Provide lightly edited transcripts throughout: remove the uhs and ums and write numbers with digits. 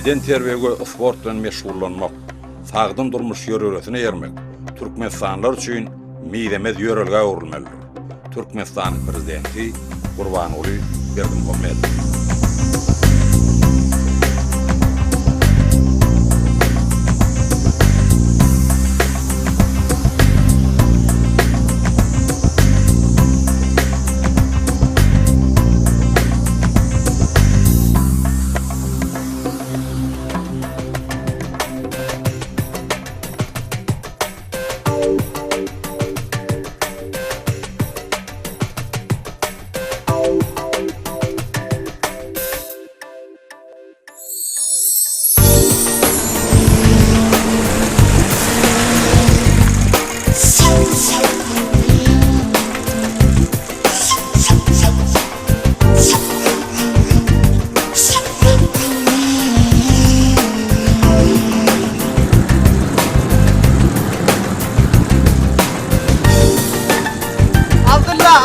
beden terbiyege sport bilen meşgullanmak, sagdym durmuş ýöreresine ýermek Türkmenistanlar üçin miýdemez ýörelge öwrülmelidir. Türkmenistan prezidenti Gurbanuly Berdimuhammedow.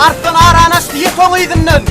Artdan aranas diye toňydynden.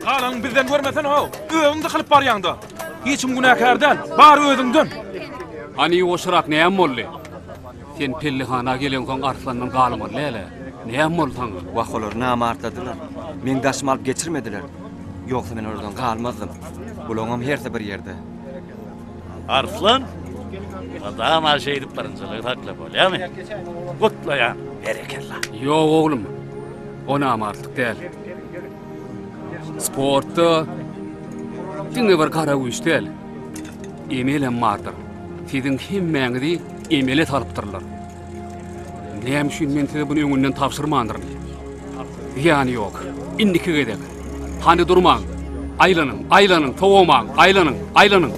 Galan bizden görmesen o. Öňünde kılıp bar ýanda. Hiçim günahkar däl. Bar özüňden. Hani o şırak näme boldy? Sen pellihana gelen soň Arslandan galymar lele. Näme bol taň? Wakolar namartladylar. Men daşym alyp geçirmediler. Ýoksa men oradan galmazdym. Bulaňam herse bir ýerde. Arslan, adam aşağı edip barıncalığı takla bolýarmy? Gutlaýan, berekellah. Ýok oglum. O näme artyk däl. Sportda diňe bir kara güýç däl. Emelem mardyr. Siziň hemmeňizi emele talypdyrlar. Näme üçin men size buny öňünden tapşyrmandyr? Ýani ýok. Indiki gedek. Hani durmaň. Aýlanyň, aýlanyň, towamaň, aýlanyň, aýlanyň.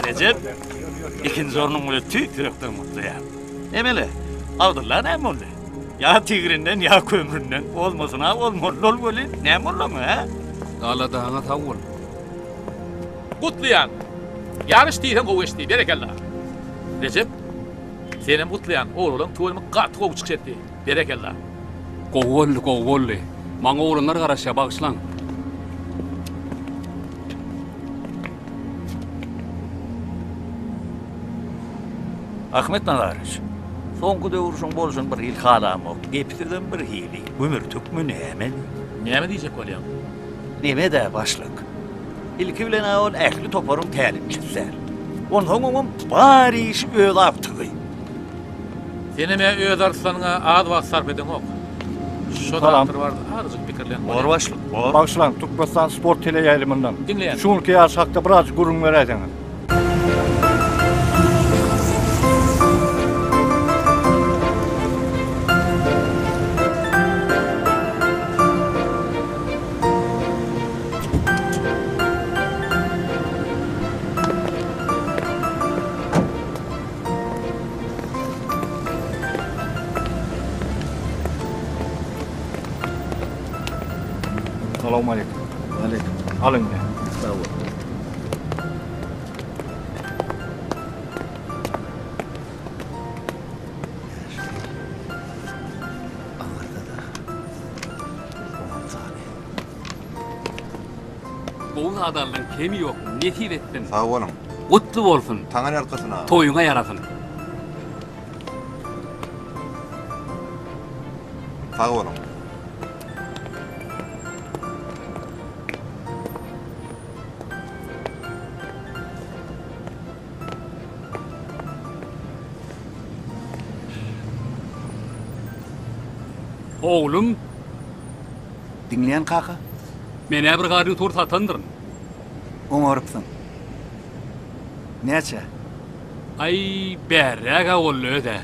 Recep, ikinci ornun böyle tüy türekten mutlu ya. Emele, avdırlar ne oldu? Ya tigrinden ya kömründen olmasın ha olmol böyle ne oldu mu ha? Dala dağına tavul. Gutlayan. Yarış diýen gowy eşdi, berekellah. Recep, senem gutlayan oğlum tuğumy gaty gowy çykdy. Berekellah. Gowolly. Maňa oğlanlar garaşa bagşlan. Ahmet Nazarıç, soňky döwrüşüň bolşun bir hil halamok, gepsirden bir hili, ömürtük mü näme? Näme diýjek bolýar? Näme de başlyk. İlki bilen ol ähli toparyn tälimçisi. Onuň bari iş öýle aptygy. Seneme öz Arslanyňa az wagt sarp eden ok. Şo tarapdyr bardy, arjyk pikirlen. Bor başlyk, bor. Başlan, Türkmenistan sport teleýaýlymyndan. Dinleýän. Şuňky ýaşakda biraz gurun berädiňiz. Assalamu alaikum. Aleyküm. Alın ne? Sağ ol. Bu adamın kemi yok. Netir ettin? Sağ olun. Kutlu bolsun. Taňan arkasyna. Toyuňa yarasyn. Sag bolun. Oğlum, Dinleyen kaka. mene bir gary tur satandyryn. Oňarypsyň. Näçe? Ay, bärräge bolly öde.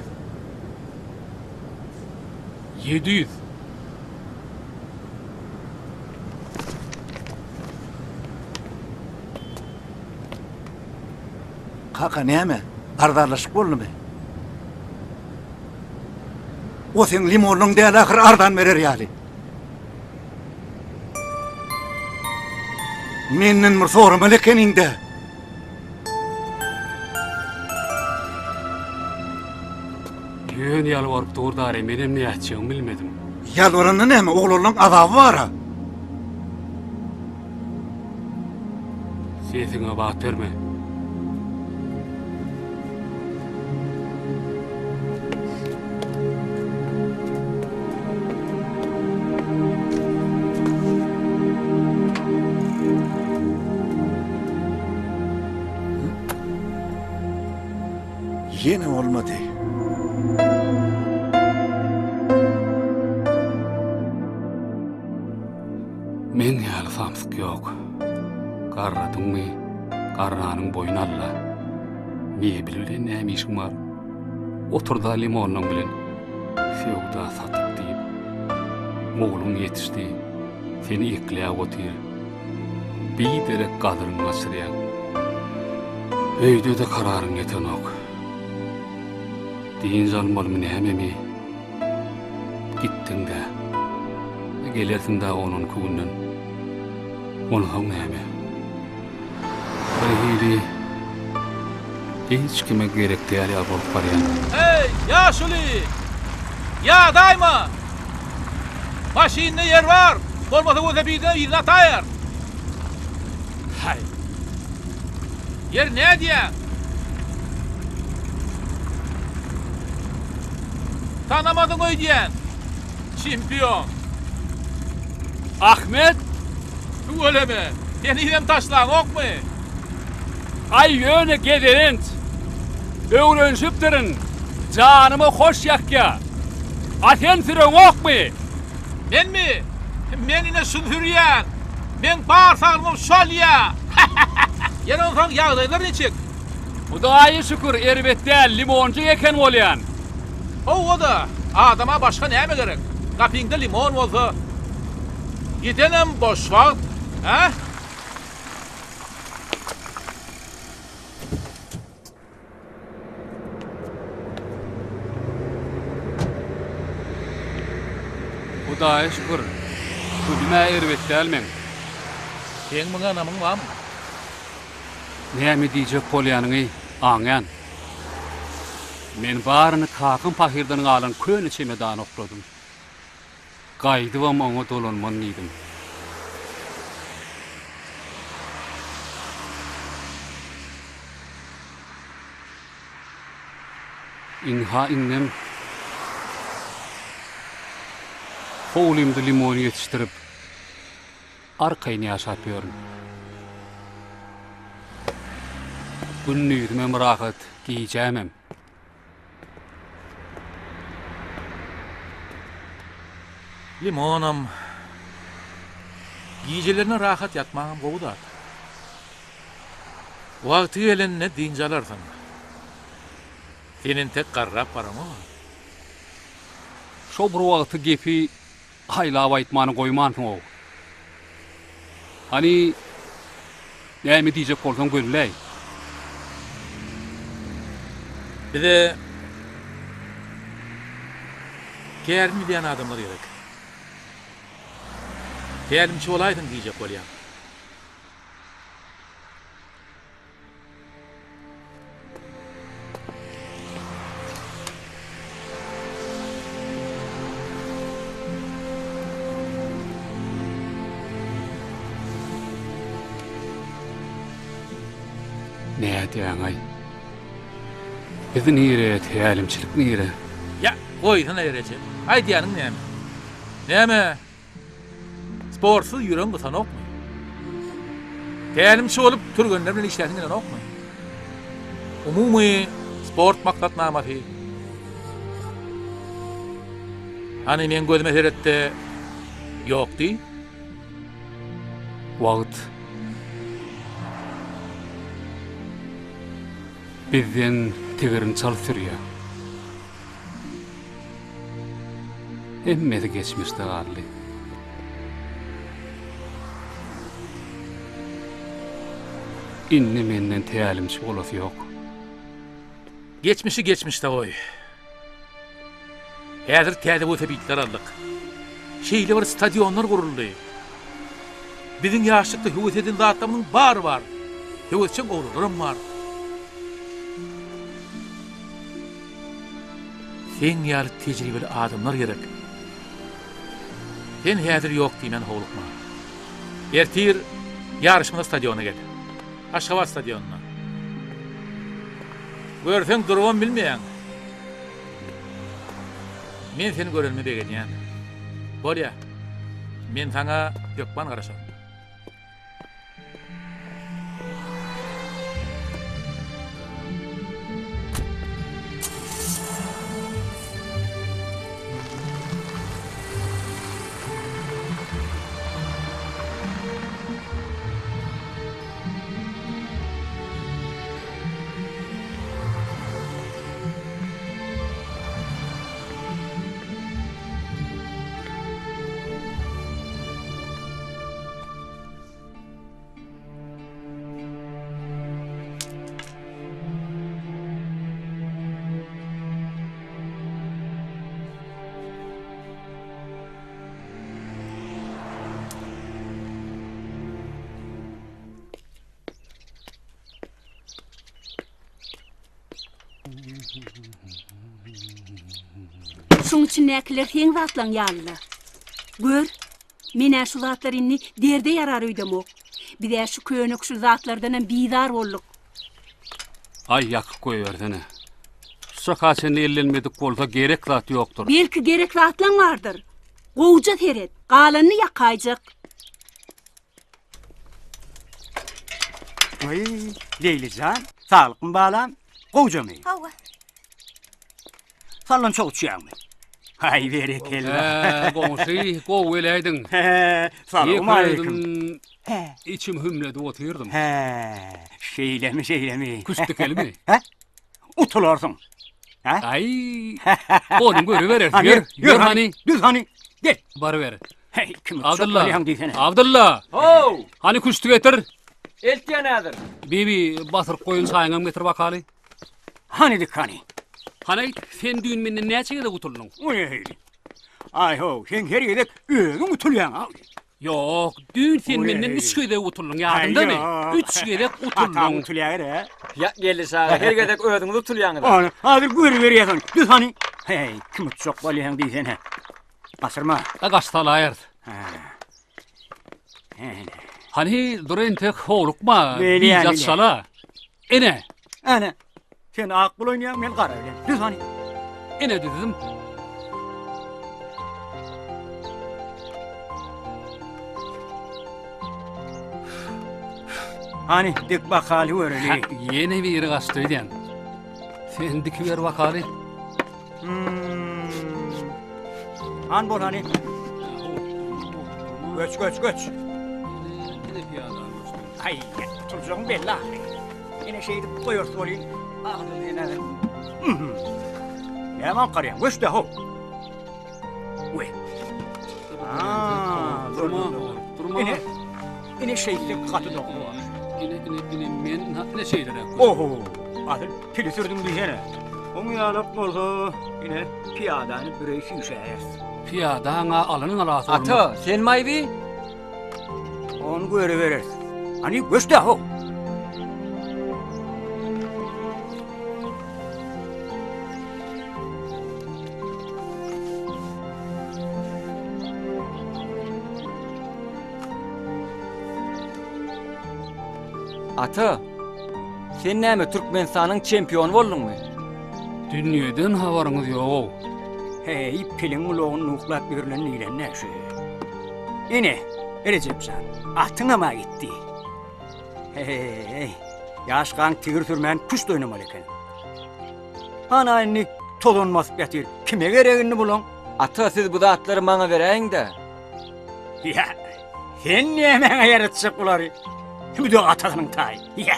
700. Kaka näme? Ardarlaşyk boldymy? O sen limonun däl ahir ardan berer ýaly. Menden bir sorum elekeninde. Yön ýalwaryp durdary menem näçeňi bilmedim. Ýalwarandan näme? Oglaryň azaby bara. Sesiňe batyrma. Yine olmadı. Men ýaly samsyk ýok. Garradyňmy? Garranyň boyun alla. Mebil bilen näme işiň bar? Oturda limonyň bilen sewda satyp diýip. Oğlum yetişdi. Seni ikläp otyr. Bir derek gadyryň başyrýan. Öýde de kararyň ýetenok. Diýin zalmalymy näme? Gitdiň de. Gelersin da onun kugundan. Onu hav näme? Hili hiç kime gerek diýär ýa bolup barýan. Hey, ya Şuli! Ya daima! Maşinne yer var! Bolmasa göze birden ýerine taýar! Hay! Yer ne diýär? Tanamadyň öýdýän! Çempion! Ahmet, Bu öleme! Yeniden taşlan, okmu? ay yöne gederint. Öwrenşipdirin. Janymy hoş ýakya. Aten süreň okmy? Men mi? Men ine sünhürýän! Men bağırsağım şolya! Ýene soň ýagdaýlar neçik? Hudaýa şükür erbetde limoncu eken bolýan. O da adama başka näme gerek? Kapyňda limon bolsa, gidenem boş wagt, ha? Hudaýa şükür. Güdüme erbetde elmen. Sen muňa namyň barmy? Näme diýjek bolýanyňy aňan. Men baryny kakyn pahirden alan köni çemedan okladym. Gaýdywam oňa dolanman diýdim. İnha innem Oğlumda limonu yetiştirip arkayını yaşapıyorum. Günnüydüme mırakat giyeceğimem. Limonam. Giyicilerine rahat yatmağım goğudat. Vakti gelenine dince alarsın. Senin tek qarrap param o. Şo bir wagty gepi haylap aýtmany goýmansyň o. Hani näme diýjek bolsaň görüläý. Bize kärmi diýen adamlar gerek. Kärmçi bolaýdyň diýjek bolýar. Ne diýäň-aý? Bizi nire tälimçilik nire? Ya koydun ayıracak. Ay diyanın neyme? Neyme? Sportsuz yürün bu sana okma. Tälimçi olup turgönler bilen işlerini bilen okma. Umumi sport maksatnamasy. Hani men gözüme seretde yokdy. Wagt bizden tigirin çalsyrýar. Emmeti geçmişde gally. Inni menden tälimçi bolasy ýok. Geçmişi geçmişte koy. Häzir täze bu sebitler aldyk. Şeýle bir stadionlar guruldy. Bizim ýaşlykda hüwet eden zatlarymyň bary bar. Hüwetçi oglanlarym bar. Sen ýaly tejribeli adamlar gerek. Sen häzir ýok diýmen howlukma. Ertir ýarışmada stadiona gel. Aşgabat stadionuna. Görseň durwan bilmeýän. Men seni görelme begenýän. Bolýa. Men sana ýokman garaşam. Şoň üçin näkiler heň zatlaň ýalylar. Gör, mene şu zatlar inni derde yarar öýdemok. Bize şu könük şu zatlardan bizar bolduk. Ay ýakyp goýberdine. Sakaçyny ellenmedik bolsa gerek zat ýokdur. Belki gerek zatlaň bardyr. Gowja teret, galanyny ýakajak. Oy, Leylican, sağlıkın balam, kocamı. Hawa. Sallan çok uçuyan mı? Hay berekella. Goňşy, gow eleýdiň. Salam aleyküm. İçim hümledi oturdum. Şeylemi. Küstük elimi. Utularsın. Ay, onun görü verir. Yer hani. Düz hani. Gel. Bar ver. Hey, kim Abdullah. Abdullah. Oh! Hani küstü getir. Eltýän nädir? Bibi basır koyun saýňam getir bakaly. Hani dik hani. Hani sen düğün menden näçe de utuldun? Oy. Ay ho, sen her yedek öňüň utulýan. Yok, düğün sen menden 3 gede utuldun ýadynda mı? 3 gede utuldun. Utulýar. Ya geldi sağa. Her gedek ödüňi tutulýaňyz. Ana, hazır görü berýärsin. Düz hani. Hey, kim çok bolýan diýsen. Basırma. Agastalayır. Hani durun tek howlukma. Belli. Jatsala. Ene. Ana. Sen akbul oynayam, men gara bilen. Düz hani. Ene dedim. Hani dik bakaly öreli. Yeni bir gastoydan. Sen dikiver bakaly. Han bol hani. Göç. Ay, turjağım bella. Yine şeydi koyursun olayım. Ağzını yine. Yaman karıyan, göç de ho. Uy. Durma. Yine şeydi katı dokumu var. Yine men ne şeyler yapıyor? Oho. Adil pili sürdüm diyene. Onu yalıp olsa yine piyadanı bireysi üşersin. Piyadana alanın alası. Ata, sen maýby? Onu göre verirsin. Hani göç de ho. Ata, Sen näme Türkmenistanyň çempionu boldunmy? Dünýeden habaryňyz ýok. Hey, pilin uloğun nuhlat birilen ilen näşe? Ine, Recepsan, atyňa ma gitti. Hey, yaşkan tigir türmen kuş doýnamal eken. Ana inni tolunmaz getir. Kime geregini bulun? Ata siz bu zatları maňa beräň-de. Ya, sen näme yaratsak bulary? Bu da atasynyň taý. Ya.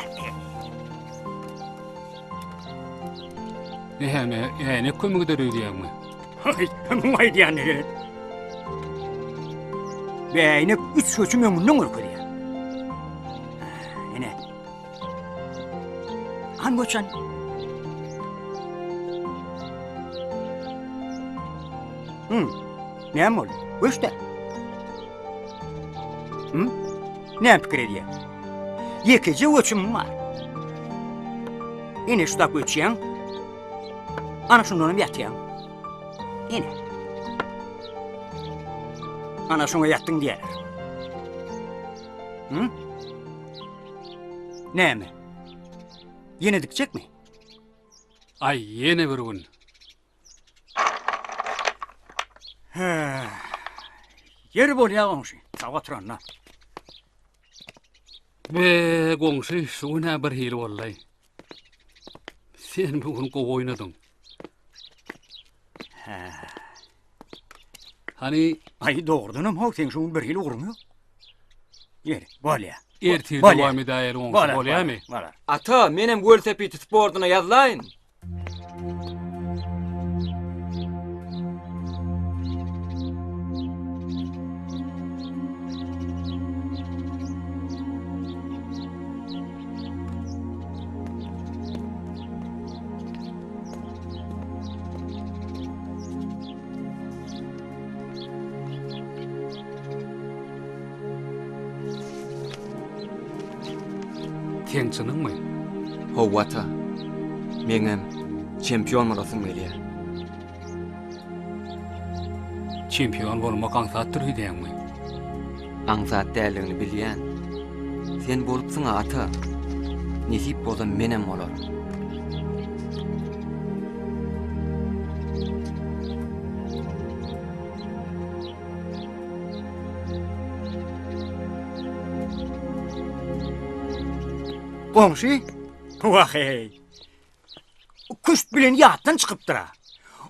Näme, ýa-ni kömegi döreýärmi? Ay, vay diýen ne? Bäýne 3 köçüm ömründen görkezýär. Ine. Han goçan. Näme bol? Göçde. Näme pikir edýär? Ýekeje göçüm bar. Ine şuda göçýän. Ana şundan ýatýan. Ine. Ana şuna yattın diýerler. Näme? Ýene dikjekmi? Ay, ýene bir gün. Yer bolýagyňşy. Tawa turanna. Be, goňşy, şuna bir hili bollay. Sen bugün go oynadyň. Hani Ay doğrudan hak sen şunu bir hili urmuyor. Yer, bolýa. ertir Bolýa. dowam edýär goňşy, bolýarmy? Bolar. Ata, menem World Sepiti sportuna ýazlaýyn. Kençiniňmi? Howa ata. Meňem çempion bolasym gelýär. Çempion bolmak aňsatdyr diýenmi? Aňsat däldigini bilýän. Sen bolupsyň ata. Nesip bolsa menem bolar. Goňşy? Wah hey. Kuş bilen ýatdan çykypdyra.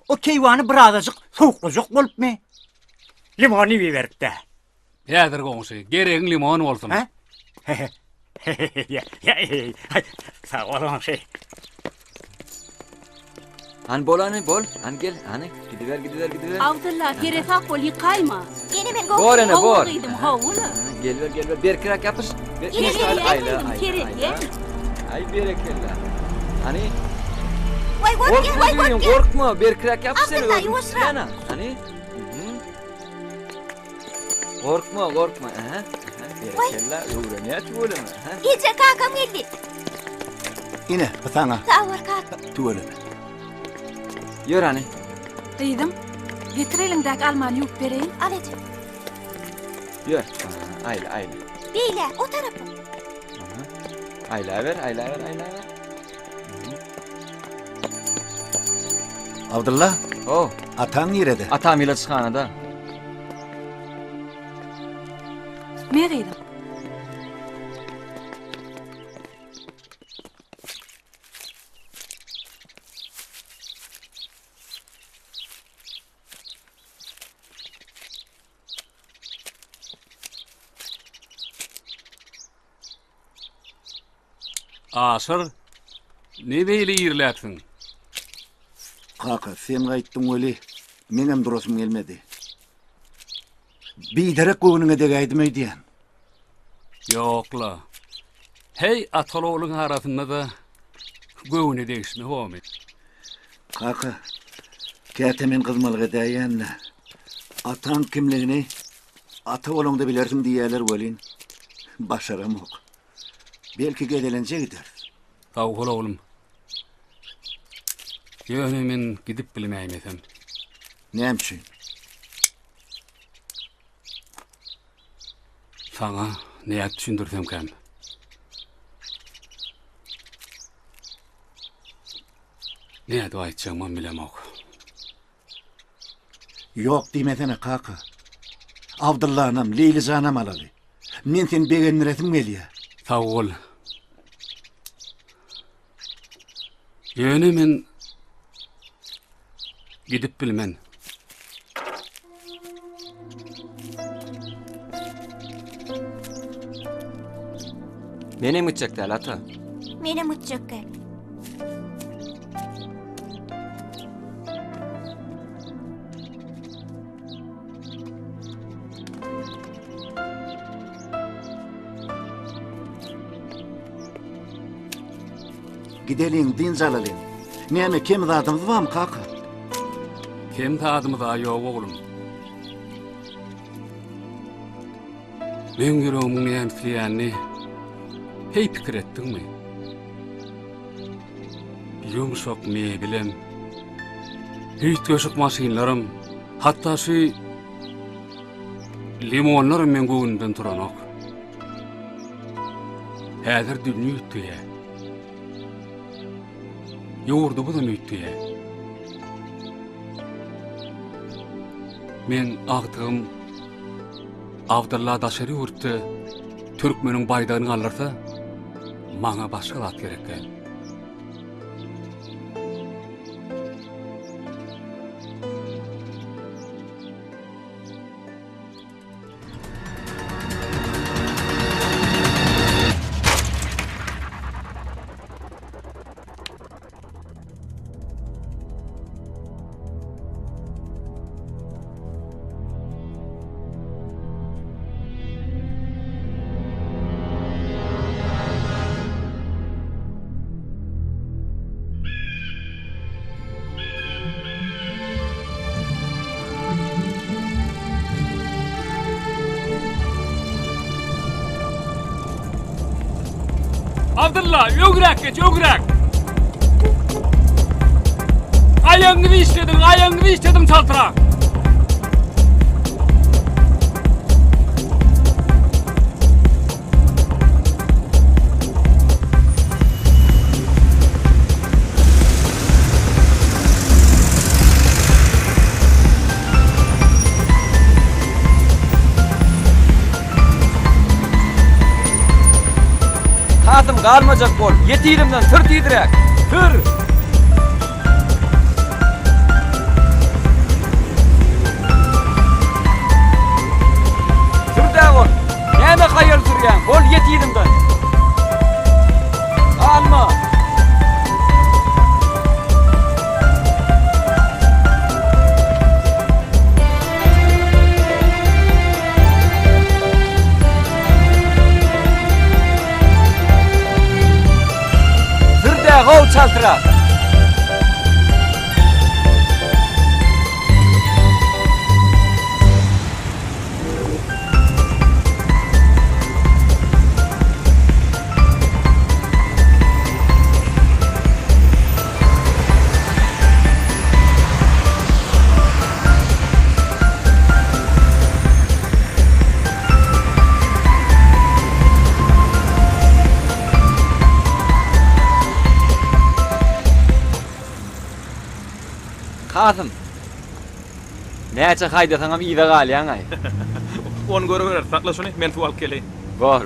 O keýwany bir azajyk sowuklajak bolupmy? Limony beripdi. Ýadyr goňşy, geregiň limon bolsun. Ha? Ya, sağ ol goňşy. Han bolany bol, han gel, hani gidiver. Abdullah, terefak bol ýykaýma. Yine ben Bor ene bor. Howula. Gelber, berkirak yapış. Ay berekella. Hani Vay gel. korkma, berkirak yapış sen Abdullah, öldüm. yavaşla. Yana, hani. Korkma. Aha. Berekella, öwrenýär bolama. İyice kankam geldi. Ine, sana. Sağ ol kaka. Tuvalı. Ýör hani. Gıydım. Getir elindeki almanı yuk vereyim. Evet. Ýör. Ayla. Beyler o tarafı. Ayla ver. Abdullah, Oh, atan nerede? atam ýyla çykanyda. Me gıydım. Aşır, ne beýle ýerläpsiň? Kaka, sen gaýtdyň öli. Menem durasym gelmedi. Biderek göwnüňe de gaýdymy diýen. Ýokla. Hey, ataloğluň arasynda da göwüne degişme bolmy. Kaka, kätemen kızmalyk edäýän. Atan kimligini ata bolanda bilersiň diýerler welin. Başaramok. Belki gedelenje gider. Sag ol oğlum. Ýöne men gidip bilmäýmesem. Näme? Sana näýe düşündirsem käm. Näde aýtjagymı bilemok. Yok diýmesene kaka. Abdullah anam, Leyliza anam alaly. Men seni begendiretim gelýär. Sag ol. Ýöne men gidip bilmen. Menem gitjekdäl ata. Menem uçacak gel. Gidelin din zalalin. Näme kim zadymyz barmy kaka? Kim tadymy da ýok oglum. Men ýüregimiň näme hey pikir etdiňmi? Ýumşak mebilem, hiç göşük maşinlarym, hatda şu limonlarym men göwünden turanok. Häzir dünýä ütdiýär. Ýurdu bu da ütdiýär. Men agdygym Abdullah daşary urtdy, türkmeniň baýdagyny alyrsa, maňa başga zat gerekkä. Abdullah, ögrek geç, ögrek! Ayağını işledim çaltırak! Kasım galmajak bol. Yetirimden tır tiýdirek. Tır. Tırda bol. Näme haýal sürýän? Bol yetirimden. Alma. Gol çaltırak. Kasım. Näçe haýdasaňam ýyda galýan aý. Onu göreber, sakla şunu, men tu alyp geleyim. Bor.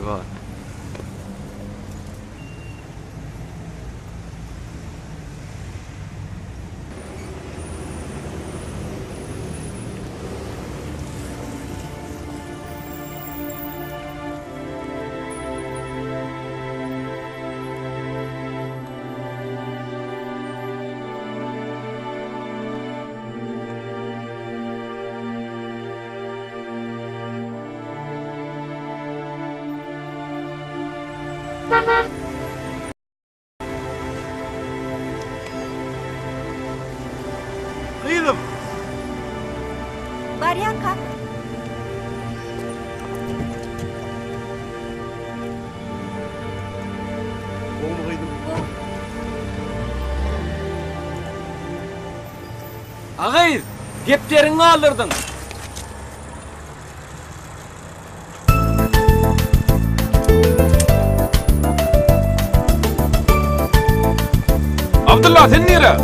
Kıydım. Baryan kalk. Oğlu kıydım. Agayız, geplerini alırdın. Abdullah sen nere?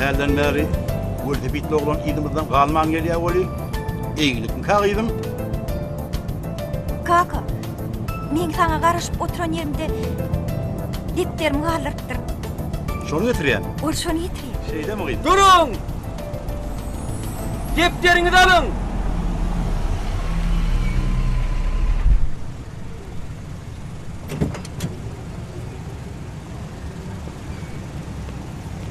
Hälden bäri Gölde bitli oglan idimizden galman gelýär boli. Eýgilikmi kagydım. Kaka, men sana garaşyp oturan yerimde dipterimi galypdyr. Şonu getirýän. Ol şonu getirýän. Şeydemi gyd? Durun! Depteriňizi alyň.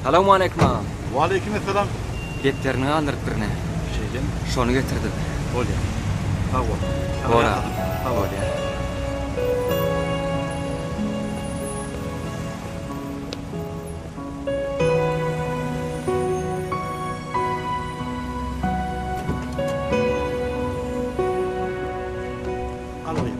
Salamu aleykum ağa. Wa aleykum esselam. Depterini aldırıp birine. Şeydemi? Şonu getirdim. Bolýar. Hawa. Bora. Bolýar. Alayım.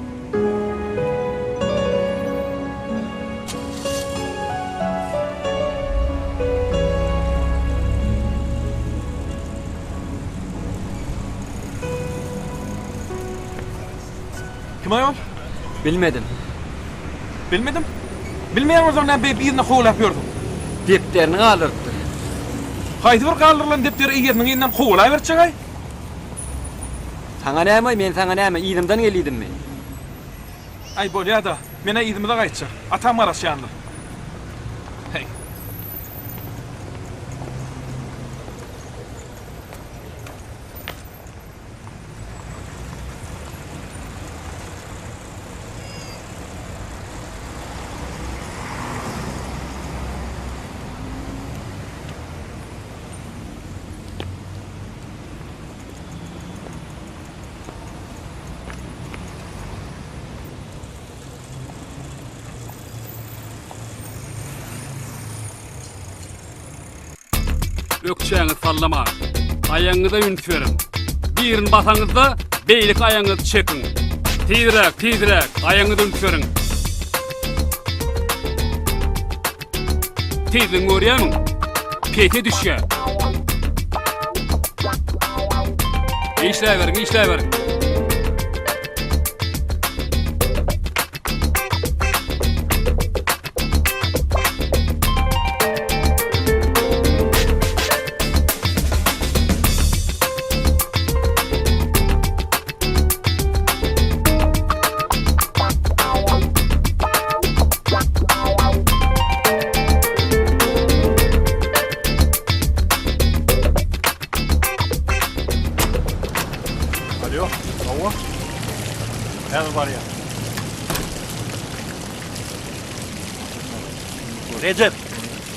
Kim ayol? Bilmedim. Bilmedim. Bilmeýän o zaman ben birine howlap ýördüm. Depterini aldırıptır. Haýdy bir galdyrılan depteri ýeriniň ýerinden howlap berçek ay. Sana näme, men sana näme, ýerimden gelýdim men. Ay bolýar da, mene ýerime de gaýtjak. Atam garaşýandy. Hey. Ökçäňiz sallama. Aýaňyza ünt berin. Birin basaňyzda beýlik aýaňyzy çekin. Tizrek, tizrek, aýaňyza ünt berin. Tizliň görýärmi? Pete düşýär. İşläberin, işläberin. Alo. Hawa. Näme bar ya? Recep.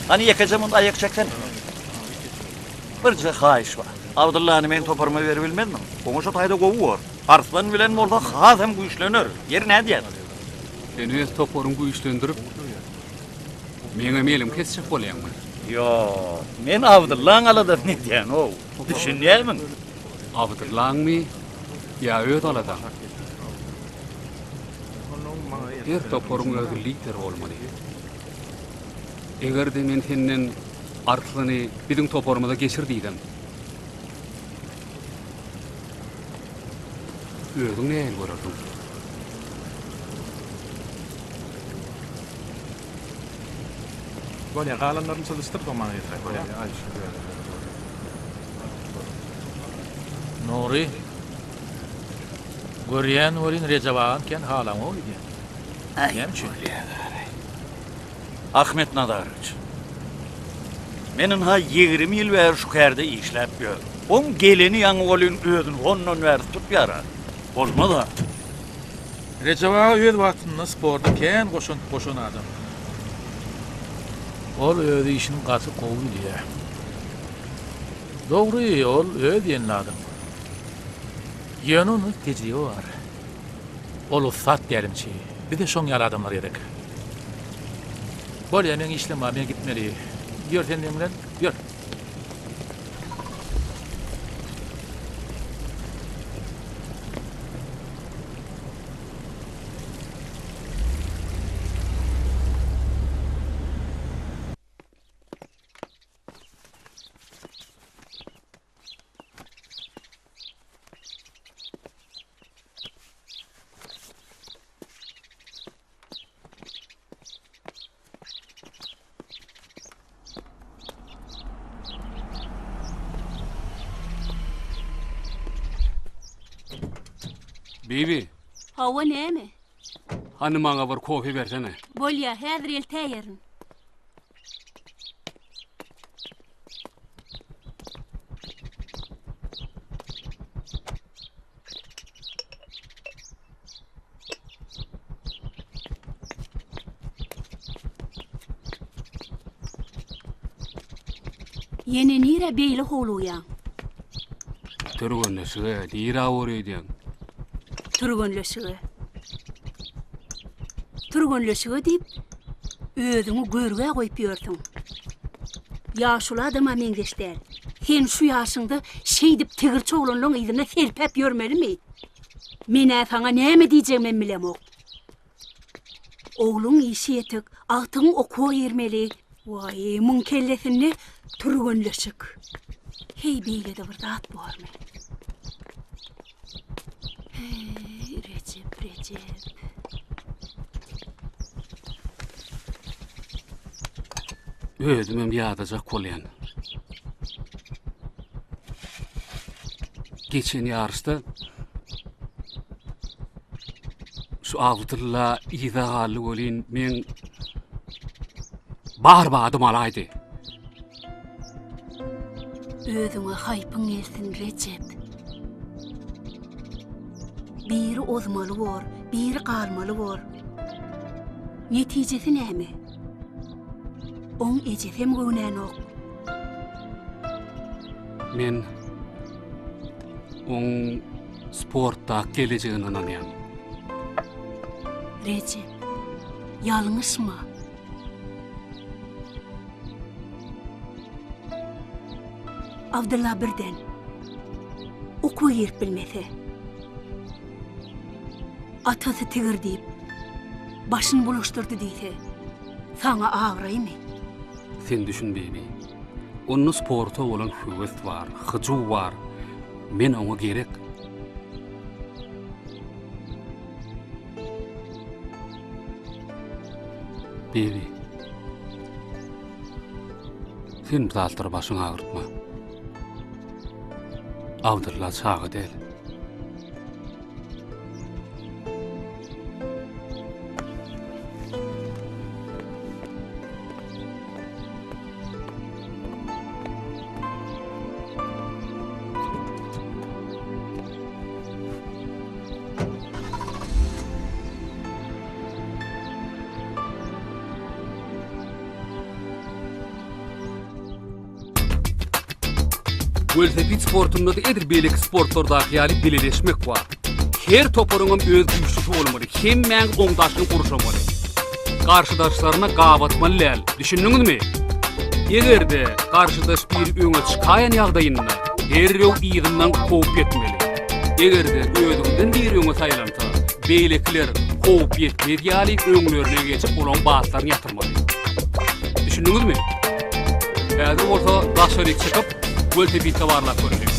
Hani yakacağım onu ayak çeksen. Birce haýyş var. Abdullah'ını men toparma berebilmedimi? Oňa şu taýda gowy var. Arslan bilen morda hazam güýçlenir. Yer nädýär? Sen öz toporuňy güýçlendirip meňe melim kesip bolýarmy? Yo, men Abdullah'ın aladan ne diýän o? Düşünýärmi? Abdullah'my ya öz aladan? Her toporuň özü lider bolmaly. Eger de men senden artlyny biziň toporumyza geçir diýdim. Özüň näme görerdiň? Bolýar, galanlaryny çalışdyryp maňa ýetirek bolýar. Nuri. Görýän bolýan Rejaban ken halam o idi. Näme? Ahmet Nadarıç. Menin ha 20 ýyl bäri şu kärde işläp ýör. On geleni ýaňy bolýan özüni ondan bäri tutup ýara. Bolmada. Rejaba öz wagtyny sporda ken goşun adam. Ol öz işini gaty gowy bilýär. Dogry, ol öz ýen adam. Ýönuny tejribe bar. Ol ustat derimçi. Bir de şoň ýaly adamlar ýerek. Bolýar, men işlema, men gitmeli. Ýör sen bilen, ýör. Bibi, Hava näme? hani maňa bir kofe bersene. Bolya, häzir el täýerin. Yeni nire beýle holuýan. Turgunlysy, dira oreýdin. Turgunlysy. Turgunlysy diýip özüňi görge goýup ýörtüň. Ýaşuly adama meňdeşler. Sen şu ýaşyňda şeýdip tigirçi oglanlaryň ýzyna serpäp ýörmelimi? Mene saňa näme diýjegimi bilemok. Ogluň işi ýetik, agtyň okuwa ýermeli. Vay, mun kellesini turgunlysyk. Hey beýle de bir zat barmy? Recep. Özümem ýadajak bolýan. Geçen ýarşda şu Abdulla ýyzagaly bolyn men barbadım alaydy. Özüňe haýpyň gelsin Recep. Biri ozmaly bor, biri garmaly bor. Netijesi näme? On ejefem göwnänok. Men on sportda geleceğine inanýam. Recep, ýalňyşma. Abdulla birden okuw ýerip bilmese. Atasy tigir diýip başyny bulaşdyrdy diýse, saňa agyraymy? Sen düşünbeými? Onun sporta olan höwes bar, hyju bar. Men oňa gerek. Bebi. Sen daltyr başyňy agyrtma. Abdulla çağı del. Weltepit sportunda da edir beýleki sportlarda ýaly bileleşmek bar. Her toporuňam öz güýçlüsi bolmaly, hem men oňdaşlyk guruşamaly. Karşıdaşlaryna gabatmaly läl. Düşündiňizmi? Egerde karşıdaş bir öňe çykaýan ýagdaýynda derrew ýygynyň kowy etmeli. Egerde özüňden bir öňe saýlanta, beýlekler kowy etmeli ýaly öňlerine geçip bolan batlaryny ýatyrmaly. Düşündiňizmi? Häzir orta daşaryk çykyp Weltepit tawarlap görýär.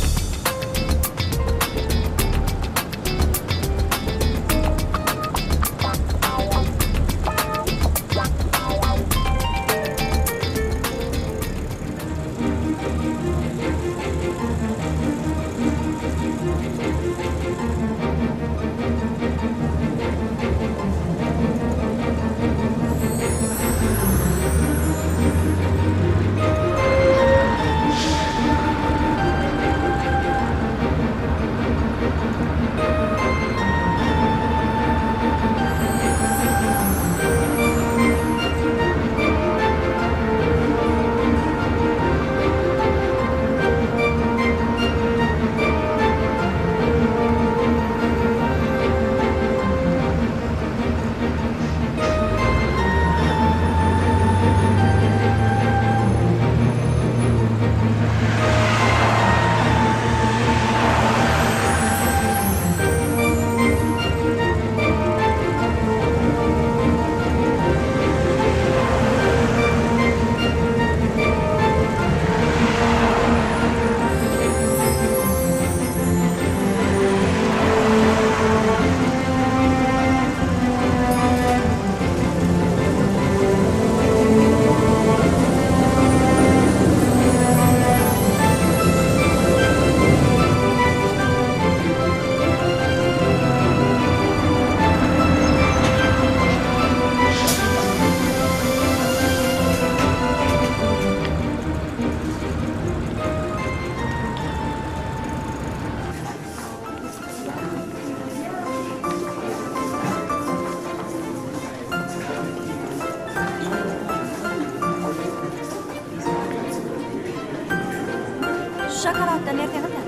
saatdan erteňe de.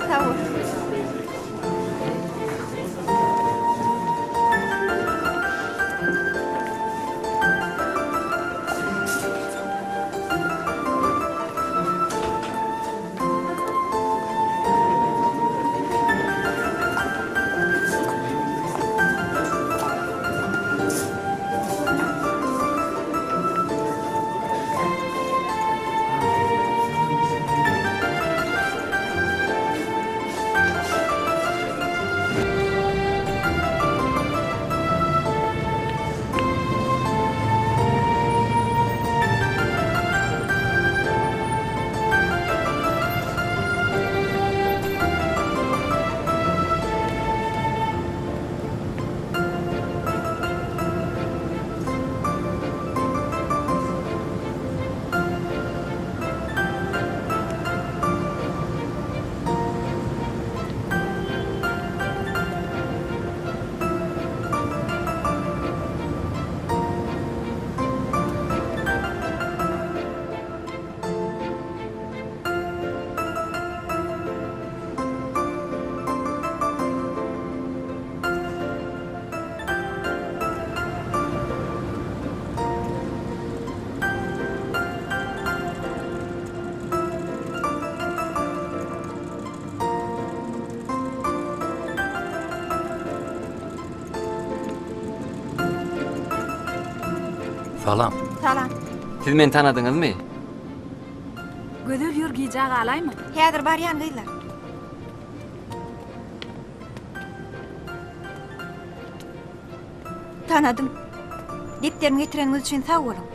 Sağ ol. Salam. Salam. Siz meni tanıdınızmı? Gödül ýür gijag alaymy? Häzir barýan gyýlar. Tanadym. Dipderimi getireniňiz üçin sag bolun.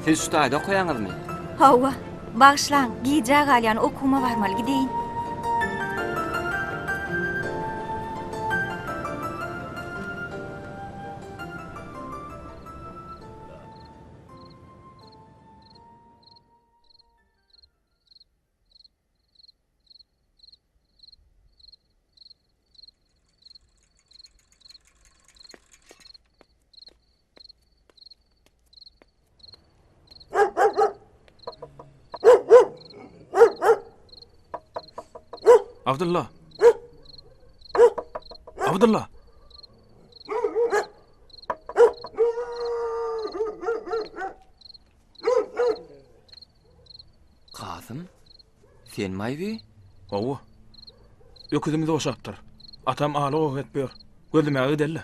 Siz şu taýda okuýaňyzmy? Hawa, bagşlaň, gijag alýan okuma barmaly gideýin. Abdullah. Abdullah. Kasım, sen maýby? Owa. Öküdümi doşapdyr. Atam alyk etýär. Gözüme gidelle.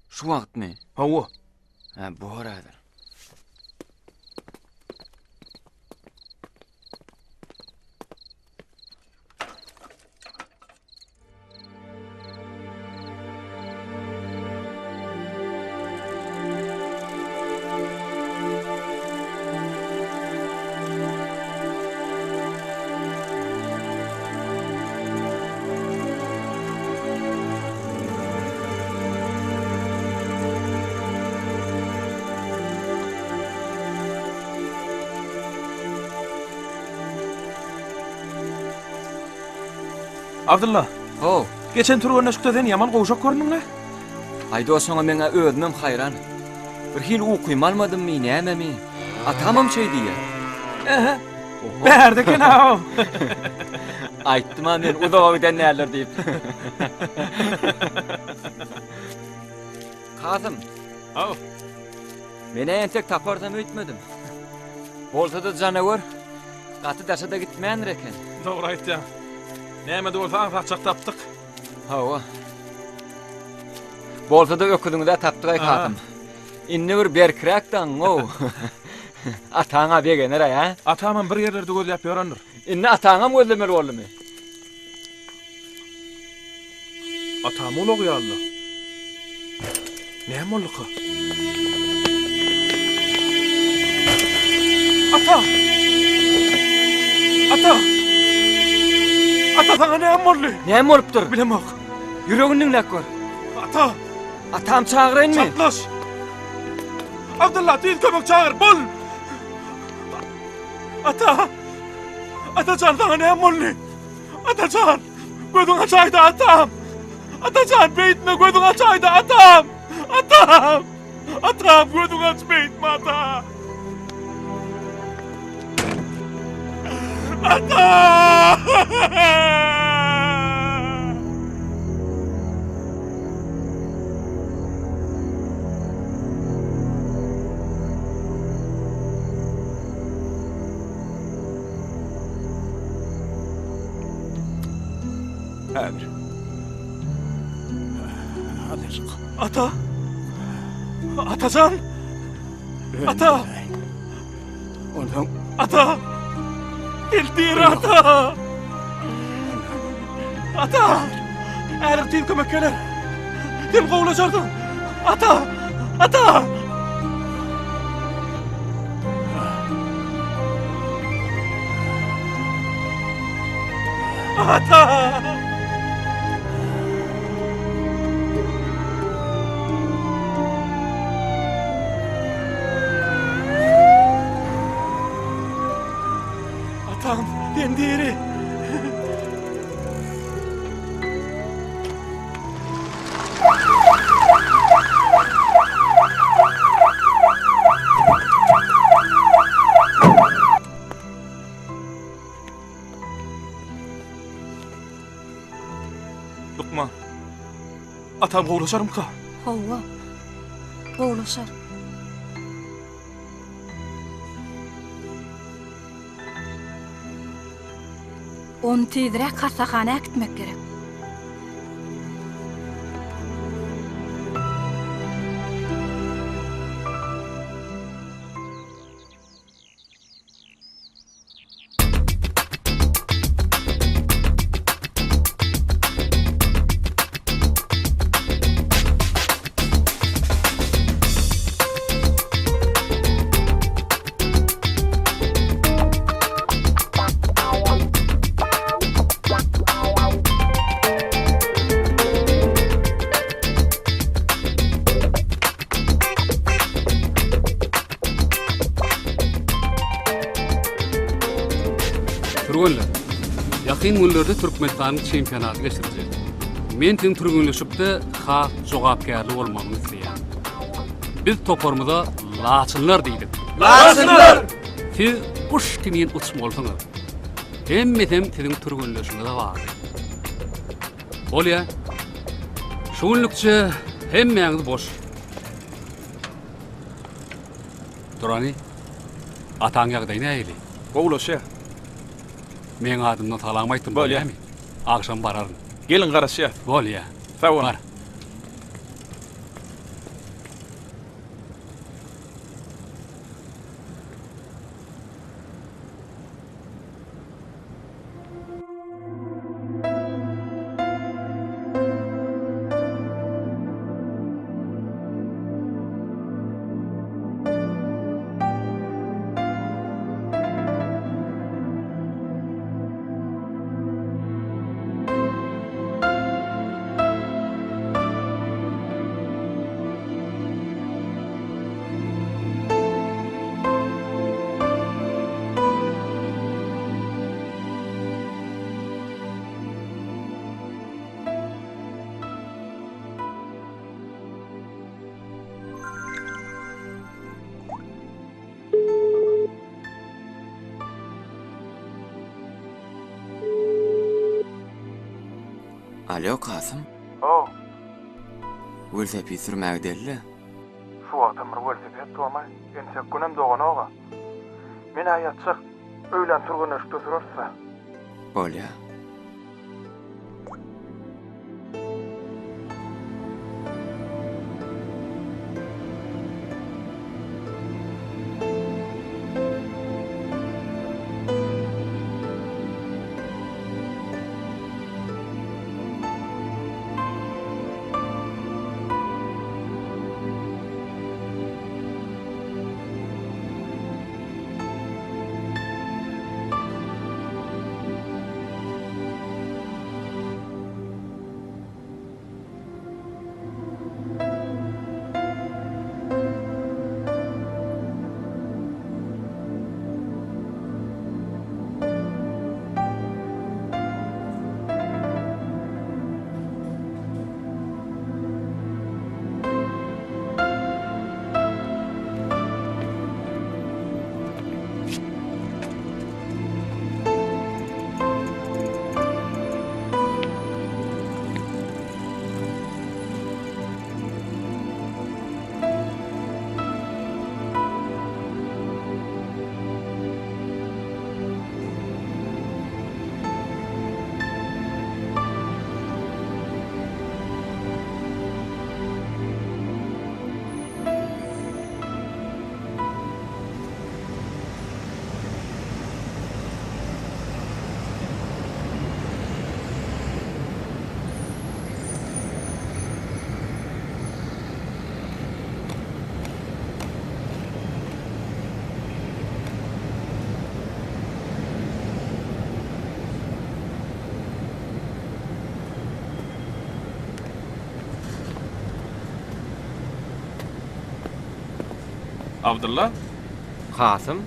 Şu wagtmy? Owa. Ha, bu haradyr. Abdullah. Oh. Geçen tur görnüşükden yaman gowşak görnüňe. Aýdy o soňa meňe özümem haýran. Bir hil uquym almadymmy, näme? Atamam şey diýär. Bärdeken ha. Aýtdym men uzagydan näler diýip. Kasım. Oh. Mene entek taparsam öýtmedim. Bolsa da janawar. Gaty daşada gitmändir eken. Dogry aýtdy. Näme de bolsa açak tapdyk. Hawa. Bolsa da öküdüňde tapdyk ay Kasım. Inne bir berkrakdan o. Ataňa begener ha? Atamam bir ýerlerde gözläp ýörendir. Inne ataňa gözlemeli bolmy? Atam ulug ýaly. Näme ulugy? Ata! Ata! Ata sana näme boldy? Näme bolupdyr? Bilemok. Ýüreginiň näkör? Ata! Atam çağırayınmı? Çatlaş! Abdullah değil kömek çağır, bol! Ata! Atacan sana näme boldy? Atacan! Gözüň açaýdy atam! Atacan beytine gözüň açaýdy atam! Atam! Atam gözün açmaytma ata. Ata! Häzir. Hazır. Ata! Atacan! Ata! Ondan Ata! Eldir ata! Ata! Eğer değil kömek gelir. Dem kovulacardın. Ata! Ata! Ata! Atam, dendiri. Lukman, atam kovulacarım ka? Hova. Kovuluşar. On tezrek hastahaneye gitmek gerek. Turgunlar. Yakın günlerde Türkmenistan'ın çempionatı geçirecek. Men tüm turgunlaşıpda ha jogapkärli bolmamyny isleýär. Biz topormyda laçynlar diýdik. Laçynlar! Siz uç kinin uçmalysyňyz. Hemmedem siziň turgunlaşyňyza bar. Bolýa. Şuňlukça hemmeňiz boş. Durany. Ataň ýagdaýyna äýli. Kovuluşa. Men adymdan talaňmaýtym Bolýa. bolýarmy? Akşam bararyn. Gelin garaşya. Bolýa. Sağ ol. Bar. Alo Kasım. Oh, Welsepi sürmäge delli. şu atamır velosiped tuamay. Ensek günem doğanaga. Men ayatsak, öýlen turgunlaşykda turarsa. Bolýa. Abdullah, Kasım.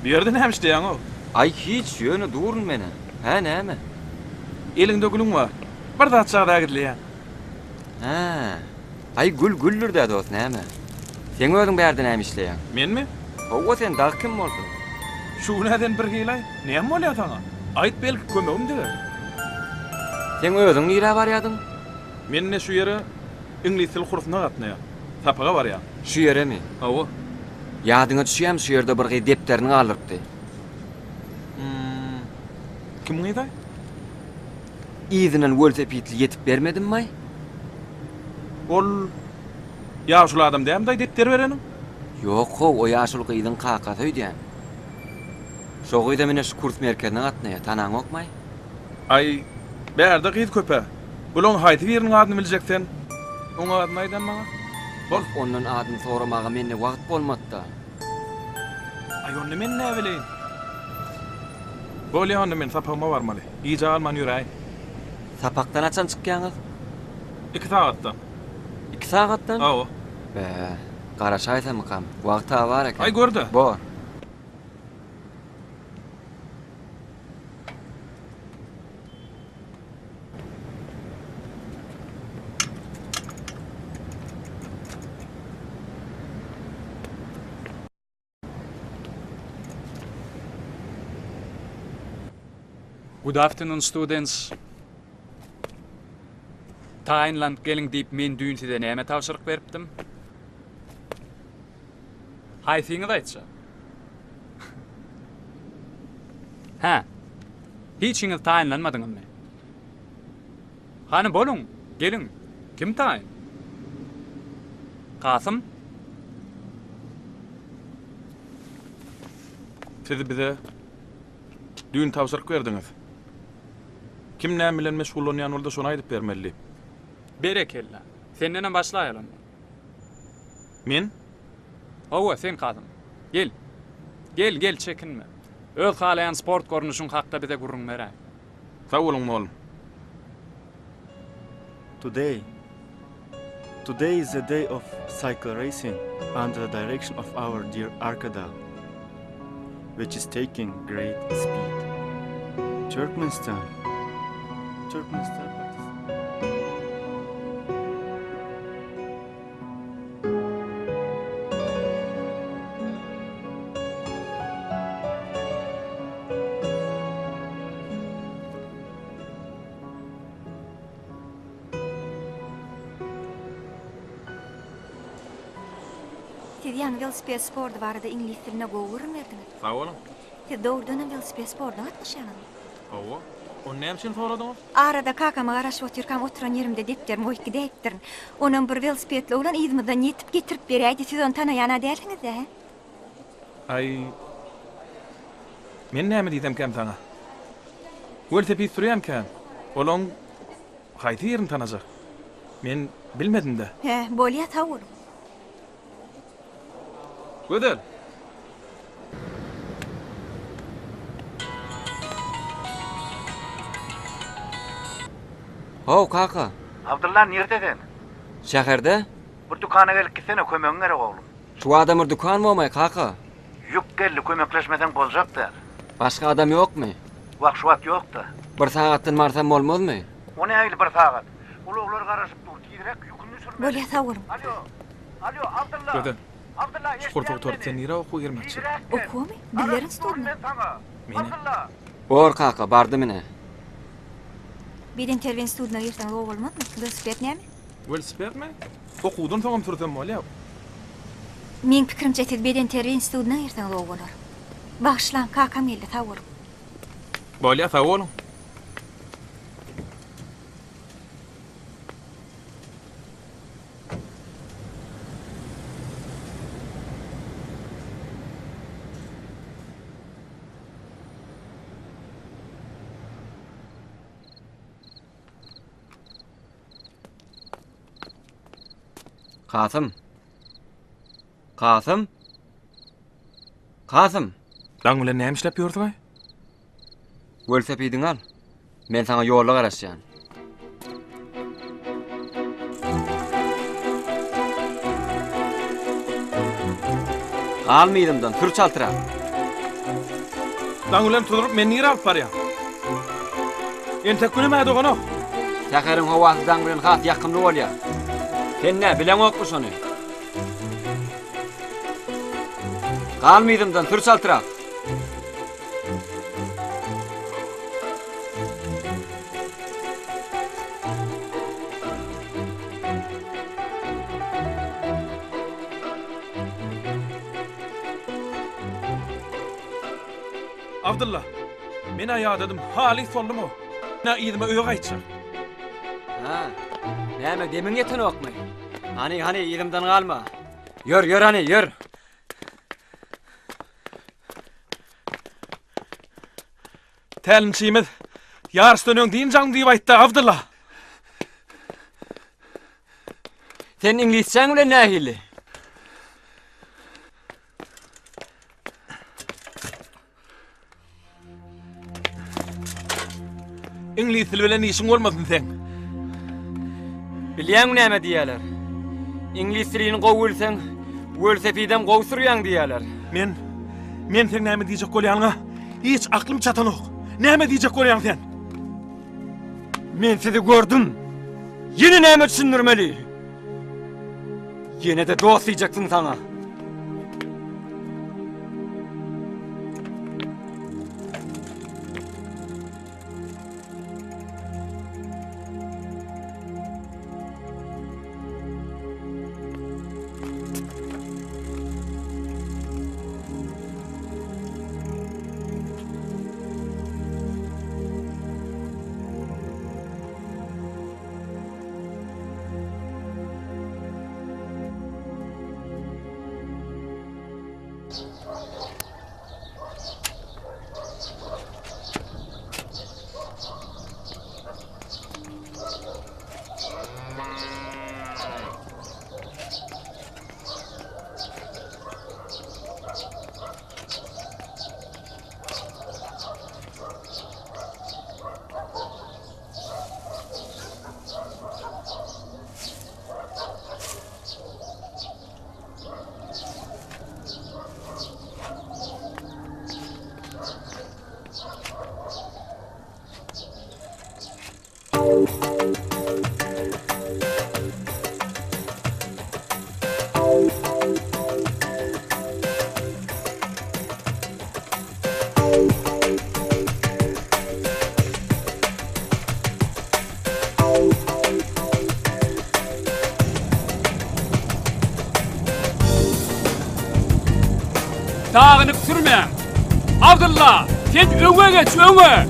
bir yerden hem işleyen o. Ay hiç yönü durun meni. Ha näme? Elinde gülün var. Bir daha çağda gidilýär. Ha. Ay güllür de dost näme? Sen özüň berden hem işleýän. Men mi? O sen dag kim boldun? Şu näden bir gelay. Näme bolýar taňa? Aýt belki kömegim diler. Sen özüň nire barýadyn? Men ne şu ýere ingliz til kursuna gatnaýar. Tapaga barýar. Şu ýere mi? Hawa. Ýadyňa düşýärmi şu ýerde bir gyý depterini alypdy. Kim ýa-da? İzinen velosipedli yetip bermedimmi? Ol ýaşul adam däm-de depter berenim. Yok, o ýaşul gyýdyň kakasy öýdýän. Şo gyýda mene şu kurs merkezine gatnaýar, tanaň okmay? Ay, bärde gyýd köpe. Bulan haýty ýeriniň adyny biljeksen, oňa adyny aýdan maňa. Bol onun adyny soramaga menne wagt bolmady da. Ay, onu men näme bileýin? Bolýan men sapagma barmaly. Iýje alman ýüräý. Sapakdan açan çykýaňyz? 2 saatdan. 2 saatdan? Hawa. Be, garaşaýsam kam. Wagta bar eken. Ay gördi. Bor. Good afternoon, students. Thailand geling diip men düýnside näme tawşyryk beripdim? Haýsyňyz aýtsa. Ha. Hiçiňiz taýinlanmadyňyzmy? Hany boluň, geliň. Kim taýin? Kasım? Siz bize düğün tavsırık verdiňiz. Kim näme bilen meşgullanýan bolsa şonu aýdyp bermeli. Berekella. Senden başlaýalım. Men? Hawa, sen Kasım. Gel. Gel çekinme. Öz halayan sport görnüşüň hakda bize gurrun berä. Sağ olun oğlum. Today is a day of cycle racing under the direction of our dear Arkadal, which is taking great speed. Turkmenistan. Siz ýa-ni velosiped sporty barada ingliz diline gowurmediniz. Sağ olun. Siz doğrudan velosiped sportyna gatnaşýanyňyz. Hawa. O näme üçin soradaňyz? Arada kakama garaşyp oturkam oturan yerimde depterim oýky depterin. Onuň bir velosipedle ulan ýyzmydan ýetip getirip berýärdi. Siz onu tanaýan dälsiňiz-de. Ay. Men näme diýdem kem taňa? Welosiped sürýärken, olaň haýty ýerini tanajak. Men bilmedim de. He, bolýar tawur. Gödel. Ho, kaka. Abdullah nereden? Şäherde? Bir dukana gelip gitsene kömeğin gerek oğlum. Şu adamır dukan bolmay kaka. Yok geldi kömekleşmeden boljakda. Başka adam ýokmy? Wagt şuat ýokda. Bir saatdan marsam bolmazmy? O näýil bir saat? Uluglar garaşyp durdy, direk ýükünü sürme. Bolýar tawur. Alo, Abdullah. Gödel. Abdullah, Sport oturup sen nire oku girmekçi. Okumy? Dillerin studny. Meni. Bor kaka, bardy mene. Beden terwen studna ýerden bolmadmy? Velosiped näme? Velosiped mi? Okudan soňam sürsem bolýar. Men pikirimçe siz beden terwen studna ýerden bolar. Bagşlan kakam geldi tawur. Bolýar, sağ olun. Kasım. Kasım. Kasım. Lan bilen näme işläp ýördiň? Velosipediňi al. Men sana ýolda garaşýan. Almaydımdan tür çaltıra. Lan ulan tudurup men nire alıp barýar? Ente günemäde dogono. Täkerin howasından bilen hat ýakynly bolýar. Sen ne bilen okmy şonu? Almaydımdan tür çaltıra. Abdullah, men aýadadım, haly sollumy? Na ýygyma öýe gaýtjak. Ha. Näme demin ýeten okmy? Hani ýygymdan galma. Ýör hani ýör. Tälimçimiz ýarysdan öňdiň jaň diýip aýtdy Abdullah. Sen ingilisçe bilen nähili? İngiliz tili bilen işin bolmasyn sen. Bilýän näme diýerler? İngiliz dilini gowulsaň, welsefidem gowsurýan diýerler. Men sen näme diýjek bolýaňa hiç aklym çatanok. Näme diýjek bolýaň sen? Men sizi gördüm. Ýene näme düşündirmeli? Ýene de dost diýjeksin sana. Dağınıp sürme. Abdullah, sen öňe geç, öňe.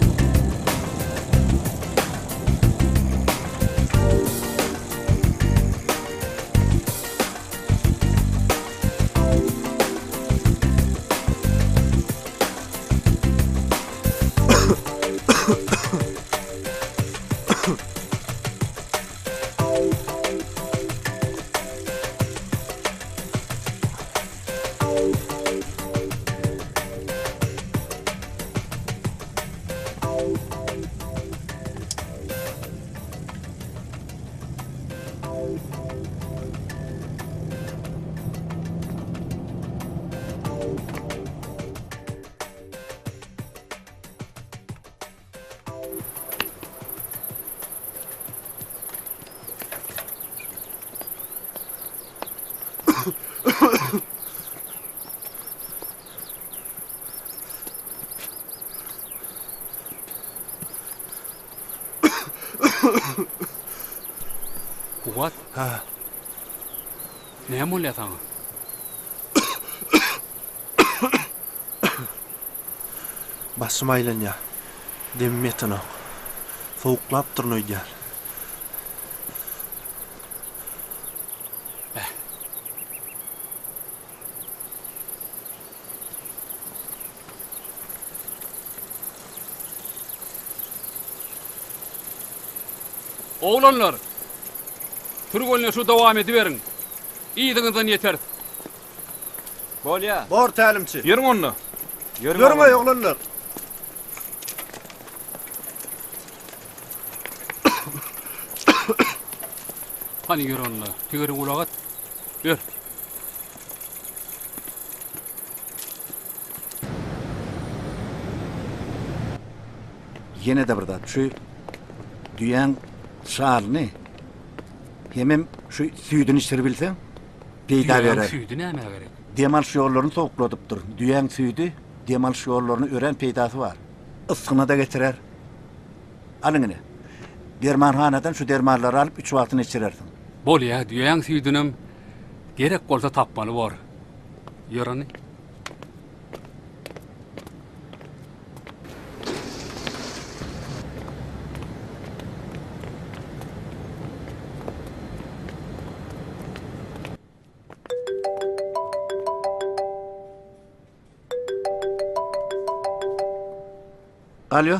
Kuvat? Ha. Näme bolýar sana? Başym aýlanýar. Demim ýetenok. Sowuklap durnoýdýar. Oğlanlar, Türgölüne şu dowam ediberin. İýdiňizden ýeter. Bolýa. Bor tälimçi. Ýeriň onu. Ýörme oglanlar. Hani ýör onla, tigiri gulagat. Ýör. Yine de burada şu düyan şalını hemem şu süydün içeri bilsen peyda Düýäň verer. süýdi näme gerek? Demal şuurlarını topladıptır. Düyan süydü, demal şuurlarını ören peydası var. Isqına da getirer. Alın ne? Dermanhanadan şu dermanları alıp 3 vaktini içirersin. Bolýa, düýäň süýdünim gerek bolsa tapmaly bar. Ýörani. Alo.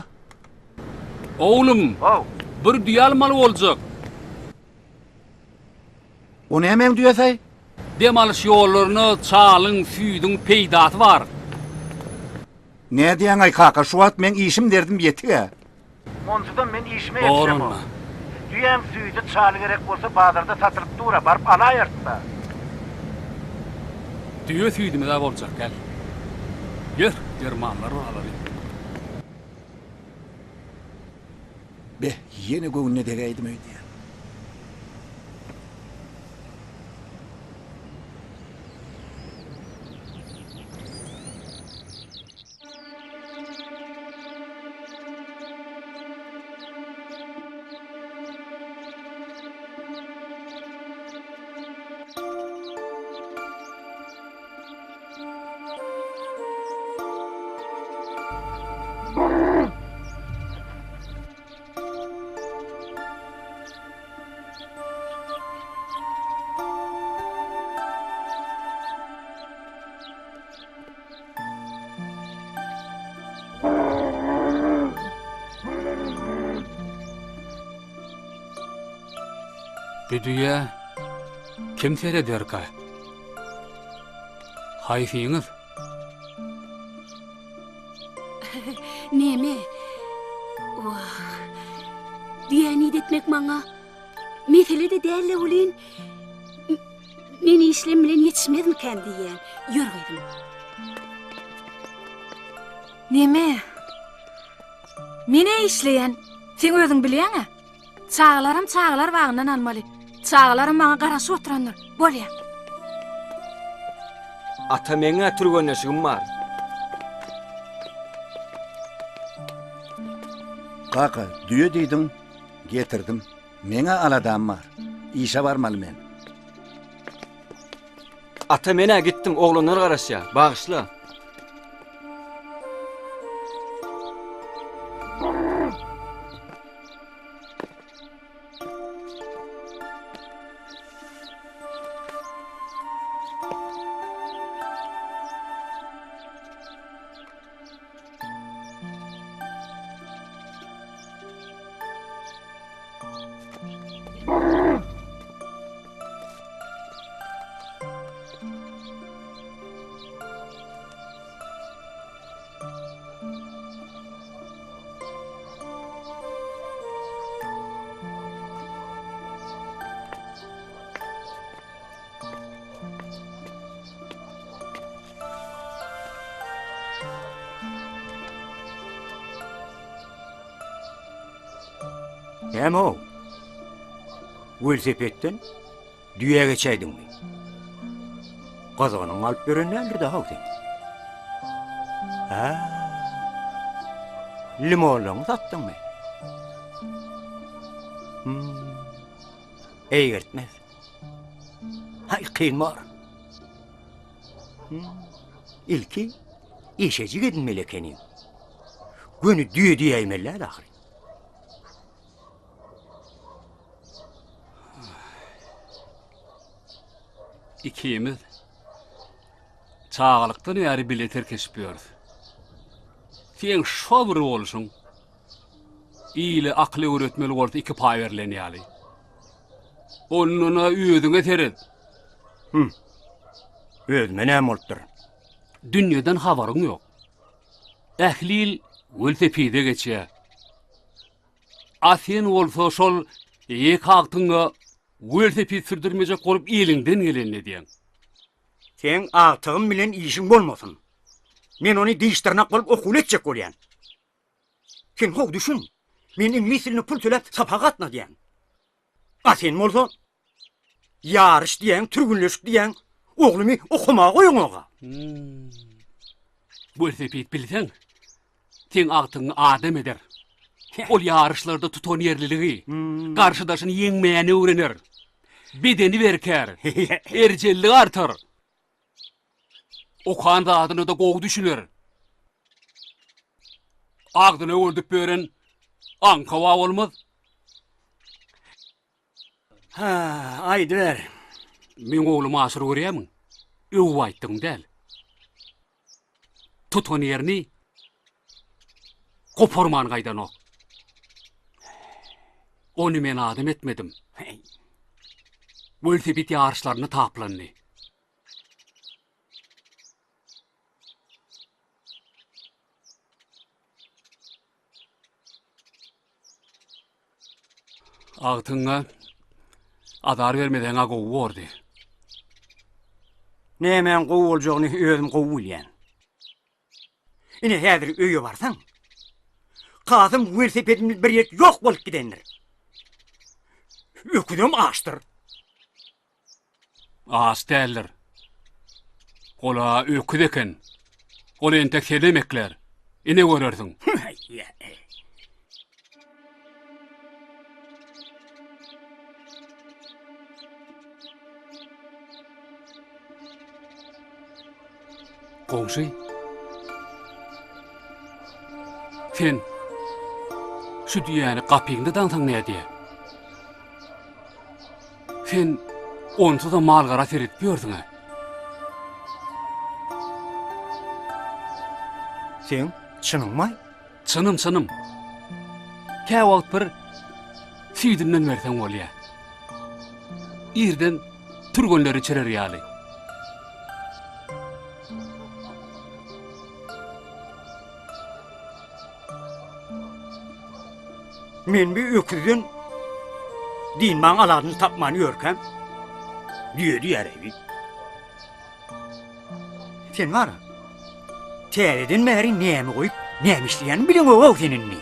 Oğlum, bir düýä almaly boljak. O nämen düýäsy? Demalys ýollaryny çalyň, süýdüň peýdasy bar. Ne diýen ay kaka, şu wagt men işim derdim ýetdi. Monsudan men işime ýetişem. Düýän süýdi çaly gerek bolsa bazarda satylyp dura barıp alaýarda. Düýä süýdümi de boljak gel. Ýör, dermanlar alaly. Be, yeni göwnüne degeydim öýdi. Düýä kim seyreder ka? Haýsyňyz? Neme? Wah. Diýeni detmek maňa mesele de dälle bolyn. Meni işlem bilen ýetişmezmi kendi diýen. Ýörgedim. Neme? Mene işleyen? Sen özüň bilýäňi? Çağlarım çağlar wagyndan almaly. Çağlarım maňa garaşy oturanlar. Bolýa. Ata meňe türgönleşigim bar. Kaka, düýe diýdim, getirdim. Meňe aladam bar. İşe barmaly men. Ata mene gittim oğlanlar garaşya. Bağışla. Näme o? Velosipedden düýe geçeýdiňmi? Gazanyň alyp berenler daha sen. Ha? Limonlaryny satdyňmy? Eýertmez. Hay kıymar. İlki işeci gidinmeli ekeni. Günü düýe diýeýmeler ahir. İkimiz çağalıktan ýary bileter kesipýärdi. Sen şowry bolşuň. Ýyly akly öwretmeli bolsa iki pay berlenýäli. Onuna öýüdüňe tered. Özüme näme bolupdyr? Dünýeden habaryň ýok. Ählil welosipede geçýär. Asen bolsa şol ýek haktyňa velosiped sürdirmejek bolup ýeliňden gelenni diýen. Sen agtygym bilen işiň bolmasyn. Men ony diýişdirnak bolup okul etjek bolýan. Sen hoq düşün. Menin mislini pul töläp sapaqatna diýen. A sen bolsa yarış diýen, türgünleşik diýen oglumy okumaga goýun oga. Bu sepet bilsen, sen agtyňy adam eder. Ol yarışlarda tutan yerliligi, karşıdaşını yeňmeyeni öwrenir. Bedeni berker, erjellik artar. Okan da adyny da gowy düşünür. Agdyny öldük beren ankawa bolmaz. Ha, aýdy ber. Men oğlum aşır görýärmiň. Öw aýtdyň däl. Tutan yerini koparman gaýdan ok. Onu men adam etmedim. Bolsa bit yarışlaryny taplandy. Agtyňa adar vermeden gowy bordy. Nämen gowy boljagyny özüm gowy bilýän. Ine häzir öýe barsaň, Kasım velosipedimiz bir ýet ýok bolup gidendir. Öküdüm açdyr. As däldir. Ola öküd eken. Ola entek sedemekler. Ine görersiň. Goňşy. Sen şu diýäni gapyňda daňsaň näde? Sen onsuz da mal gara serit gördüň. Sen çynyňmy? Çynym. Käwagt bir süýdünden berseň bolýa. Irden turgunlary çerer ýaly. Men bir öküzün dinman aladyny tapmany ýörkem. Diýeri ýarebi. Sen wara. Tereden meri näme goýup, näme işleýän bilen o seninni.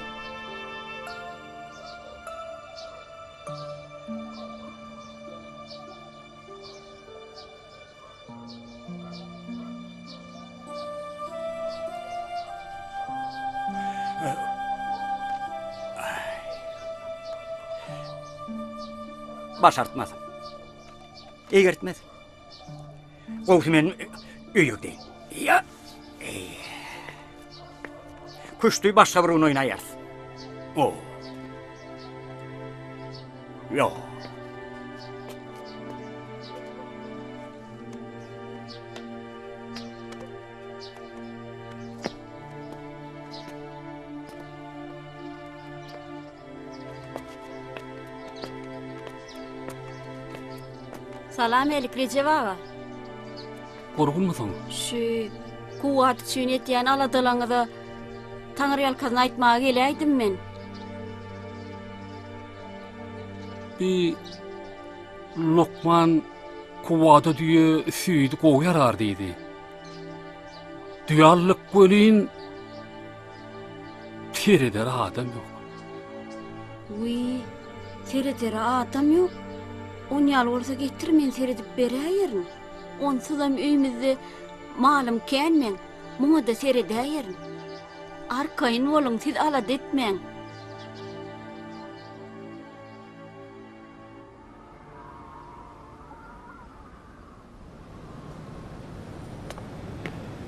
Başartmaz. Egertmez. Gowy men öýürdin. Ya. Kuştuy başga bir oýnaýar. O. Yo. Salam elik Recep ağa. Gorgunmasaň? Şu kuwat üçin etýän aladalaňyza Taňry ýalkazyny aýtmaga gelýärdim men. Bir Lokman kuwada diýe süýdi gowy yarar diýdi. Duýallyk bolýan tereder adam ýok. Uy, tereder adam ýok. On ýal bolsa getir men seredip berýärin. Onsuzam öýümizde malym kenmen, muňa da seredäýerin. Arkaýyn boluň, siz alad etmeň.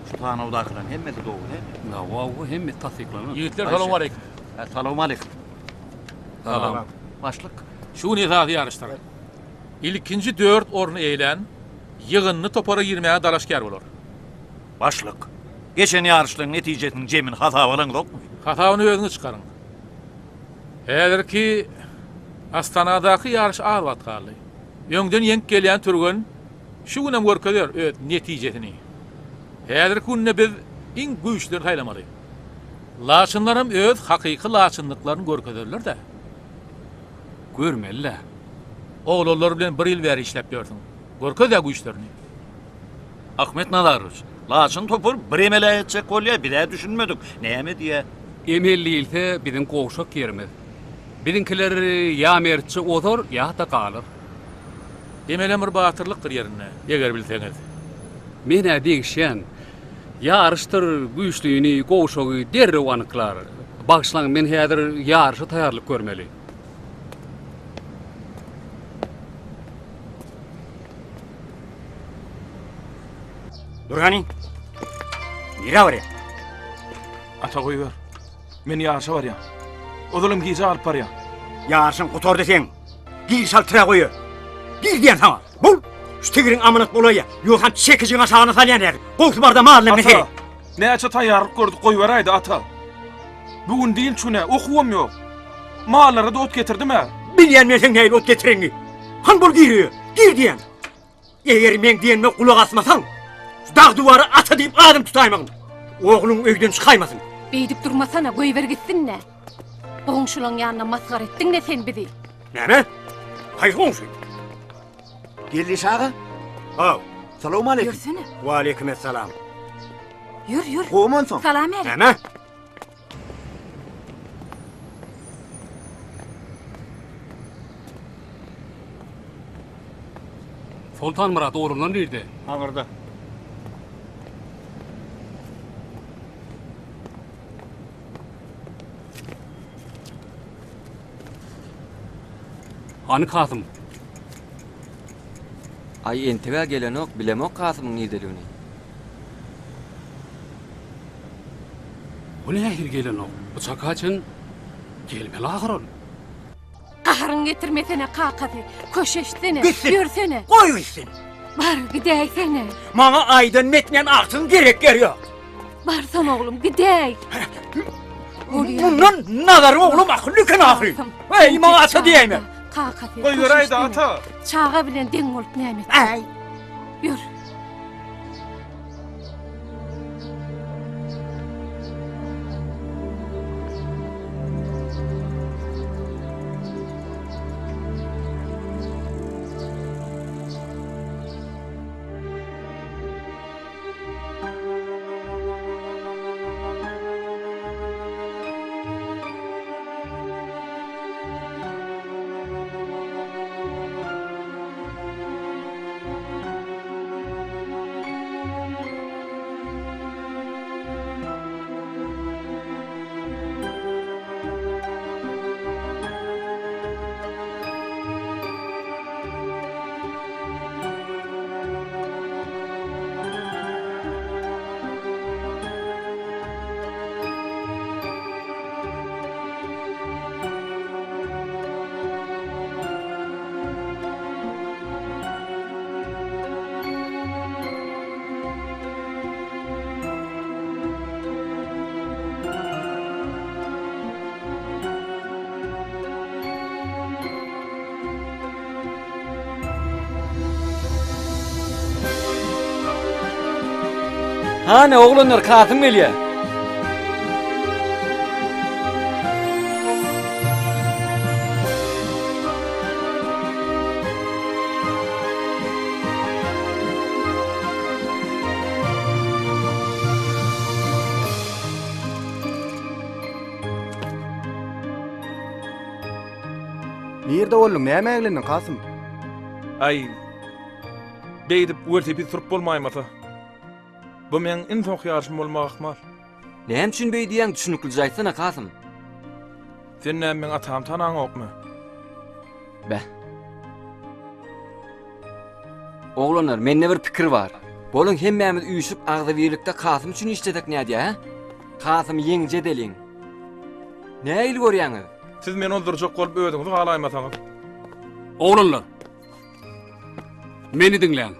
Şu tanawdakylaryň hemmesi dowy, hemme. Nawawy hemme tasdiklanan. Ýigitler salam aleikum. Salam aleikum. Salam. Başlyk. Şu nizadi yarışlar. İlkinci 4 ornu eýlen, ýygynyny topara girmäge dalaşkar bolar. Başlyk. Geçen yarışlaryň netijesini jemin hata bolan dokmy? Hatawyny özüňiz çykaryň. Häzirki Astanadaky yarış agbatgaly. Öňden ýenk gelýän türgün şu günem görkezler öz netijesini. Häzirki günde biz iň güýçleri haýlamaly. Laçynlarym öz hakyky laçynlyklaryny görkezlerler de. Görmeliler. Oğullar bilen bir ýyl bäri işläp ýörsiň. Görkezä güýçlerini. Ahmet Nadaroviç, laçyn topur bir emele etjek bolýar, bir düşünmedik. Näme diýe? Emelliýilse biziň gowşak ýerimiz. Biziňkiler ýa merçi otor, ýa da galyr. Emele bir batyrlykdyr ýerine, eger bilseňiz. Men ädegişen ýarışdyr güýçlüýini, gowşagy derrew anyklar. Bagşlaň men häzir ýarışa taýarlyk görmeli. Durgani. Nire var ya? Ata koyuver. Men yarışa var ya. Odalım giyse alıp var ya. Yarışın kutor desen. Giyir saltıra koyu. Gir diyen sana. Bul. Şu tigirin amınık bulayı. Yokan çekicin aşağına salyan er. Koltu barda mağalına mesele. Ata. Ne açı tayyarlık gördük koyuver aydı ata. Bugün değil şuna okuvam yok. Mağallara da ot getirdim ha. Bilyen mesen neyle ot getirengi. Han bul giriyor. Gir diyen. Eğer men diyenme kulak asmasan. Şu dağ duvarı ata deyip adım tutayman. Oğlun öyden çıkaymasın. Beýdip durmasana, goýber gitsin ne? Goňşulaň ýanyna masgar etdiň ne sen bizi? Näme? Haýy goňşy. Geldi ağa. Aw. Salam aleykum. Yörsene. Wa aleykumussalam. Yür. Gomanson. Salam aleykum. Näme? Sultan Murat oğlundan nerede? Ağırda. Hani Kasım? Ay entege gelenok bilemok Kasım'ın nidelüğünü. Bu ne ahir gelen o? Bıçak açın. Gelmeli ahırın. Qaharın getirmesene kakası. Köşeşsene. Gitsin. Yörsene. Koy gitsin. Bar gidäýsene. Mana aydın metmen artın gerek yok. Barsan oğlum gidäýik. Bundan nazar oğlum akıllıkın ahri. Ey mana ata diýme. Kakası. Koyuver aydı ata. Çağa bilen deň bolup näme? Ay. Yür. Hani oğlanlar Kasım gelýär. Nerede oğlum? Näme eglendin Kasım? Ay. Beýdip welse bir turup bolmaýmasa. Bu men en soň ýarşym bolmak ahmal. Näme üçin beýdiýän düşünükli jaýsana Kasım? Sen näme men atam tanaň okmy? Bäh. Oğlanlar, mende bir pikir bar. Bolun hemmämiz üýüşüp agda birlikde Kasım üçin işledek näde ha? Kasım ýeňje deliň. Näil görýäňiz? Siz meni öldürjek bolup öýdüňiz galaýmasaňyz. Oğlanlar. Meni dinleyin.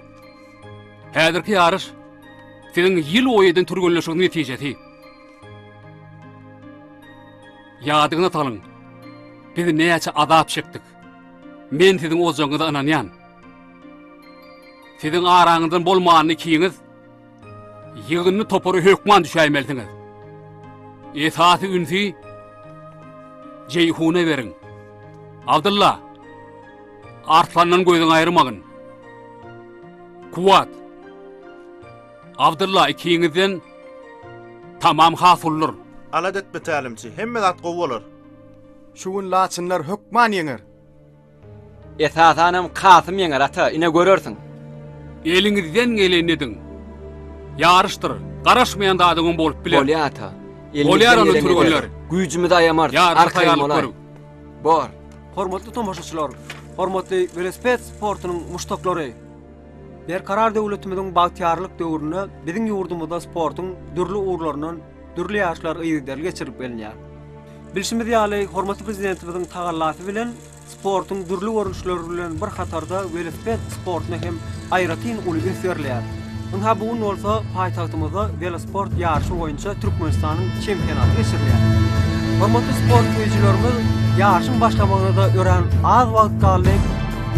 Häzirki ýarış senin ýyl oýadan türgünleşigiň netijesi. Ýadyňyza salyň. Biz näçe azap çekdik. Men siziň ozaňyza inanýan. Siziň araňyzdan bolmanyny kiýiňiz. Ýygyny topary hökman düşäýmelisiňiz. Esasy ünsi Ceyhune verin. Abdullah. Arslandan gözüň aýrymagyn. Kuwat. Abdullah ikiňizden tamam hasullar. Ala det betälimçi, hemme zat gowy bolar. Şugun laçynlar hökman ýeňer. Esasanam Kasym ýeňer ata, ine görersiň. Eliňizden gelenedin. Yarışdyr. Garaşmayan da adyň bolup biler. Bolýar ata. Bolýar onu turgunlar. Güýjümizi aýamar. Arkaýa bolary. Bor. Hormatly tomoşaçylar, hormatly velosiped sportunyň muştaklary. Ber karar döwletimiziň bagtyarlyk döwrüne biziň ýurdumyzda sportuň dürli urlaryndan dürli ýaşlar ýygylar geçirip gelýär. Bilşimiz ýaly hormatly prezidentimiziň tagallasy bilen sportuň dürli görünüşleri bilen bir hatarda velosiped sportuny hem aýratyn uly ösýärler. Unda bugun bolsa paýtagtymyzda velosport ýarşy boýunça Türkmenistanyň çempionaty geçirilýär. Hormatly sport öýçilerimiz ýarşyň başlamagyna da ören az wagt galy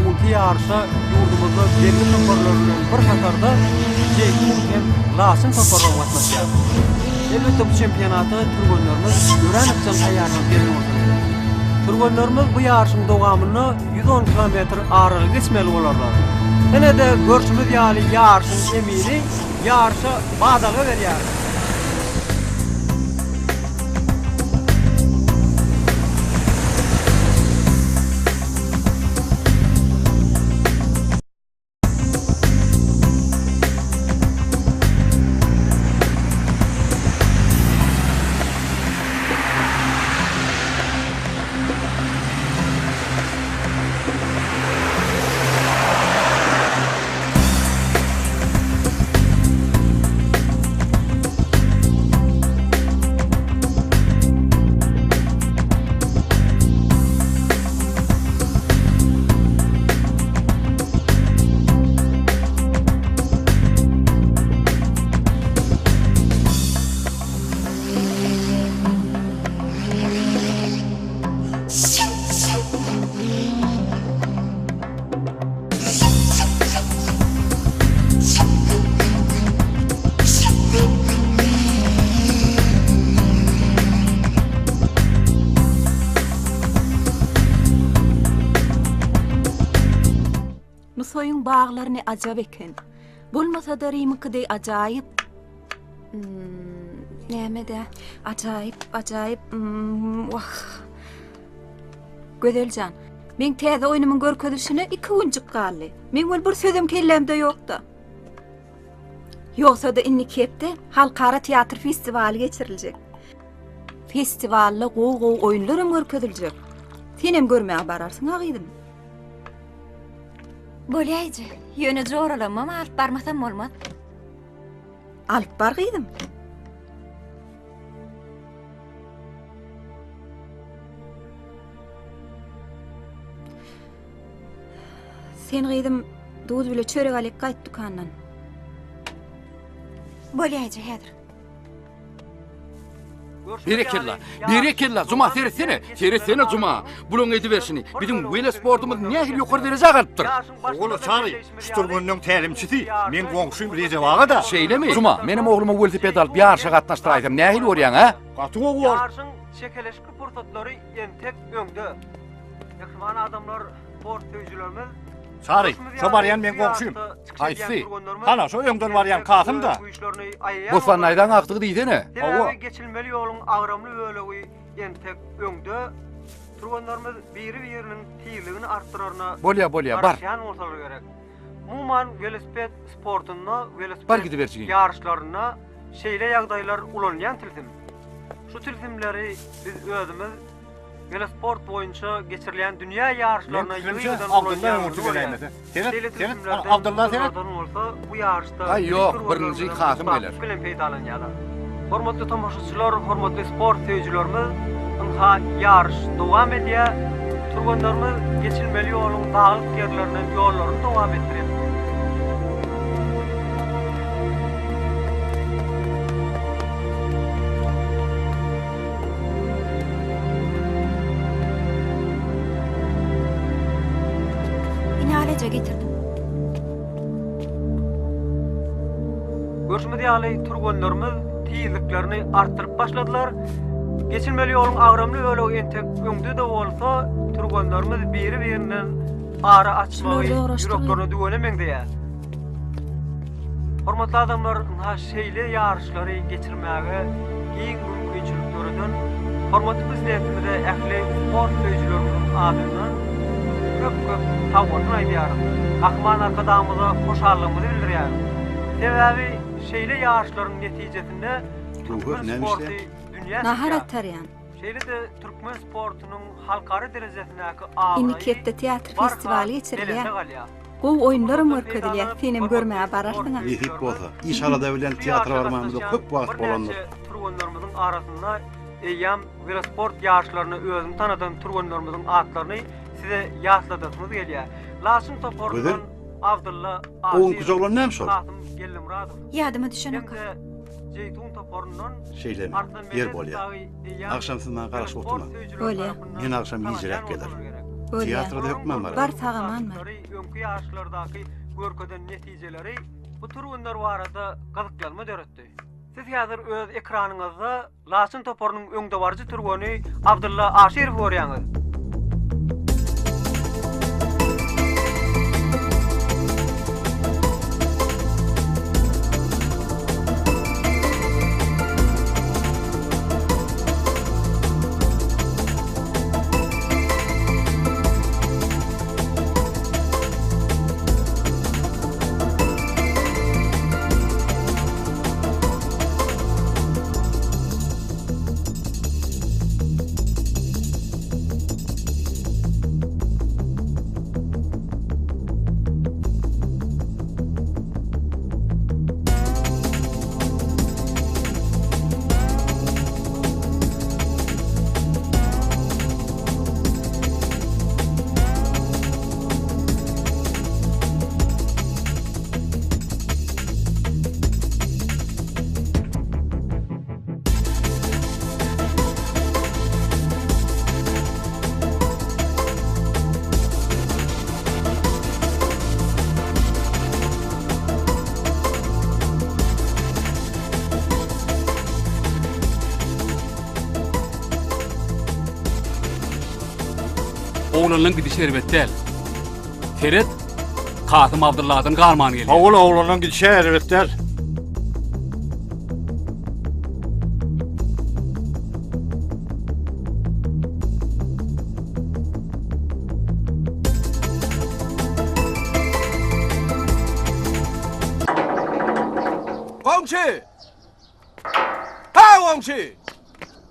bu ýarşa ýurdumyzda belli toparlaryň bir hatarda jeýin hem lasyn toparlama atmaşýar. Elbetde bu çempionaty turgunlarymyz örenip can aýarlap berýär. Turgunlarymyz bu ýarşyň dowamyny 110 kilometr araly geçmeli bolarlar. Ene de görüşimiz ýaly ýarşyň emini ýarşa badaga berýär. Soyun bağlarını acayip eken. Bulmasa da Rimik'de acayip. Neyme de acayip. Gözelcan. Men teze oyunumun görkezişine 2 güncük galy. Men bol bir sözüm kellemde ýokda. Ýoksa da Innikepde halkara teatr festivali geçiriljek. Festivalda gow oyunlarym görkeziljek. Senem görmäge bararsyň agydym. Bolýaýdy. Ýöne joralam, ama alyp barmasam bolmaz. Alyp bargydım. Sen gydım duz bile çörek alyp gaýt dukandan. Bolýaýdy, häzir. Berekella, Cuma seyretsene Cuma. Bulun edibersini. Bizim velosportumuz nähil ýokary derejä galypdyr. Oğlu çary, şu turgunnyň tälimçisi, men goňşum Reze waga da. Şeýlemi? Cuma, menem oglumy velosiped alyp ýarşa gatnaşdyraýdym. Nähil görýän ha? Gaty gowy bar. Ýarşyň çekeleşki pursatlary entek öňde. Ýakşy adamlar sport öýçilerimiz Çary, şo barýan men goňşum. Aýsy. Hana şo öňden barýan Kasym da. Bu sanaýdan akdygy diýdene. Hawa geçilmeli ýoluň agramly bölegi entek öňde. Turgunlarymyz biri-biriniň tiýligini artdyraryna Bolýa, bar. Bolsalar gerek. Umuman velosiped sportunyna, Bar gidiberçi. ýarşlaryna şeýle ýagdaýlar ulanýan tilsim. Şu tilsimleri biz özümiz velosport boýunça geçirilen dünýä ýarşlaryna ýygydan Abdullah Umurtugeläýmez. Abdullah sen bolsa bu ýarşda Ay ýok, birinji Kasym geler. bilen peýdalanýarlar. Hormatly tomoşaçylar, hormatly sport söýüjilerimiz, ynha ýarş dowam edýär. Turgunlarymyz geçilmeli ýoluň dağlyk ýerlerinden ýollaryny dowam etdirýär. Getirdim. Görüşmedi ýaly turgunlarymyz tiýizliklerini artdyryp başladylar. Geçilmeli ýoluň agramly bölegi entek öňde de bolsa, turgunlarymyz biri-birinden ara açmagy, ýüreklerini düwelemeňdiýär. Hormatly adamlar, ha şeýle ýarşlary geçirmäge giň mümkinçilik göreden hormatly prezidentimizde ähli sport öýçülerimizin adından köp tawwardan aýdýarym. Akman arkadamyza hoşallygymyzy bildirýärim. Sebäbi şeýle ýaşlaryň netijesinde Türkmen sporty dünýä Nahar ataryan. şeýle de Türkmen sportunyň halkary derejesindäki ağırlygy İniketde teatr festivali geçirilýär. Gow oýunlarym görkezilýär. Senem görmäge bararsyňa. Nihip bolsa, inşallah da bilen teatr barmamyzda köp wagt bolanlar. Turgunlarymyzyň arasynda eýam velosport ýaşlaryny özüni tanadan turgunlarymyzyň atlaryny size ýaşladasyňyz gelýär. Laçyn topordan Abdulla Oğun kız oğlan näme şol? Ýadyma düşen aka. Jeytun toporundan Şeyleme, yer bolýar. Akşam siz meni garaşyp oturma. Bolýar. Men akşam ýyjrak gelir. Bolýar. Teatrda hökmän bar. Bar sagamanma. Öňkü ýaşlardaky görkeden netijeleri bu turgunlar barada gyzyklanma döretdi. Siz häzir öz ekranyňyzda Laçyn toporunyň öňde barjy turguny Abdulla Aşerow görýäňiz. Oğlanın gidişi erbet değil. Ferit, Kasım Abdullah'dan garman geliyor. Oğlanın gidişi erbet değil. Komşu! Ha komşu!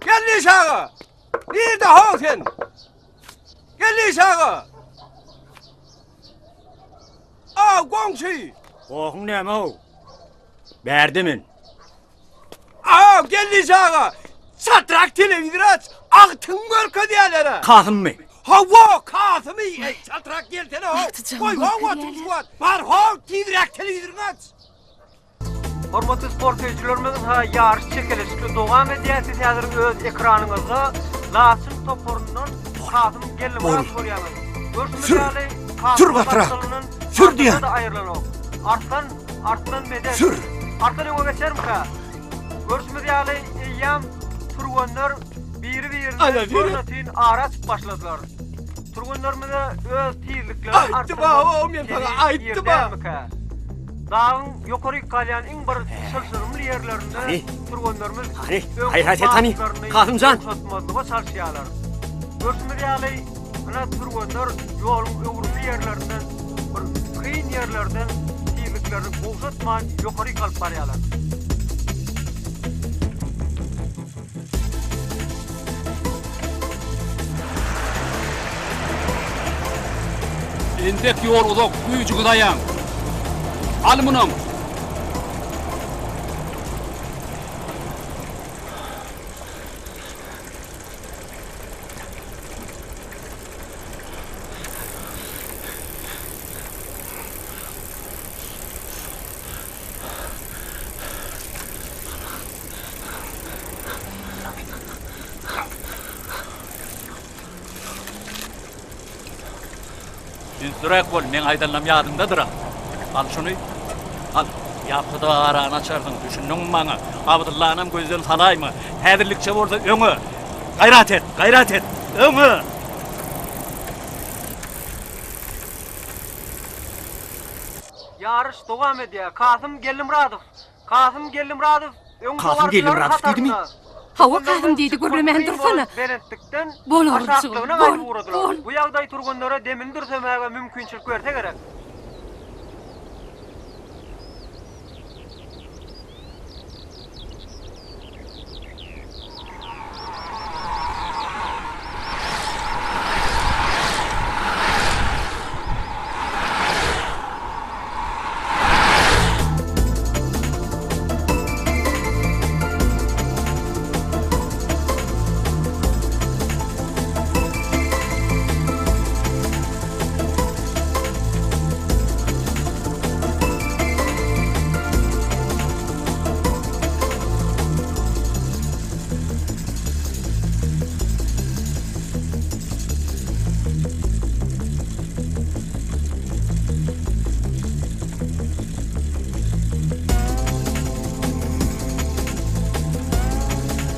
Gel aşağı! Nerede ha sen? Gel aşağı! Aa komşu! Oğlum näme o? Berdimin. Aa gel aşağı! Satrak televizyon aç! Aktın görkö diýerler. Kasım mı? Hava Kasım'ı! Satrak gelsene ha! Koy hava tutsuat! Var ha titrek televizyon aç! Hormatly sport öýçülerimiz ha ýarış çekilişli dowam edýär. Siz häzir öz ekranyňyzda Laçyn toporundan Kasım Gellimurad görýäňiz. Görüşmeli Sür batra. Sür diýär. Artlan medet. Sür. Artlan öňe geçermi ka? Görüşmeli eýam turgunlar biri-birini görnätin araç başladylar. Turgunlarymyza öz tiýlikleri Aýtdyba, men sana aýtdyba. Dağın yukarı kalyan en bir sılsırımlı yerlerinde turgunlarımız Hayır, Kasımcan. satmadığa çalışıyorlar. Görsümür yağlayı, turgunlar yolun övrümlü yerlerinden, bir kıyın yerlerden tiýliklerini boğsatman yukarı kalıp barıyorlar. Endek yol uzak, büyücü dayan. Al bunu. Sürak bol, men aýdanlam ýadymdadyr. Al şunu. Al. Ýapyda arany açardın, düşündiň maňa. Abdullanam gözleri salaýmy? Häzirlikçe bolsa öňe. Gayrat et. Öňe. Yarış dowam edýär. Kasım Gellimuradow. Kasım Gellimuradow öňde Kasım Gellimuradow diýdimi? Hava kahım deydi görlemen dursana. Berentlikten Bol aşaklığına bol, ayrı uğradılar. Bu yağday turgunlara demindir sömege mümkünçilik verse gerek.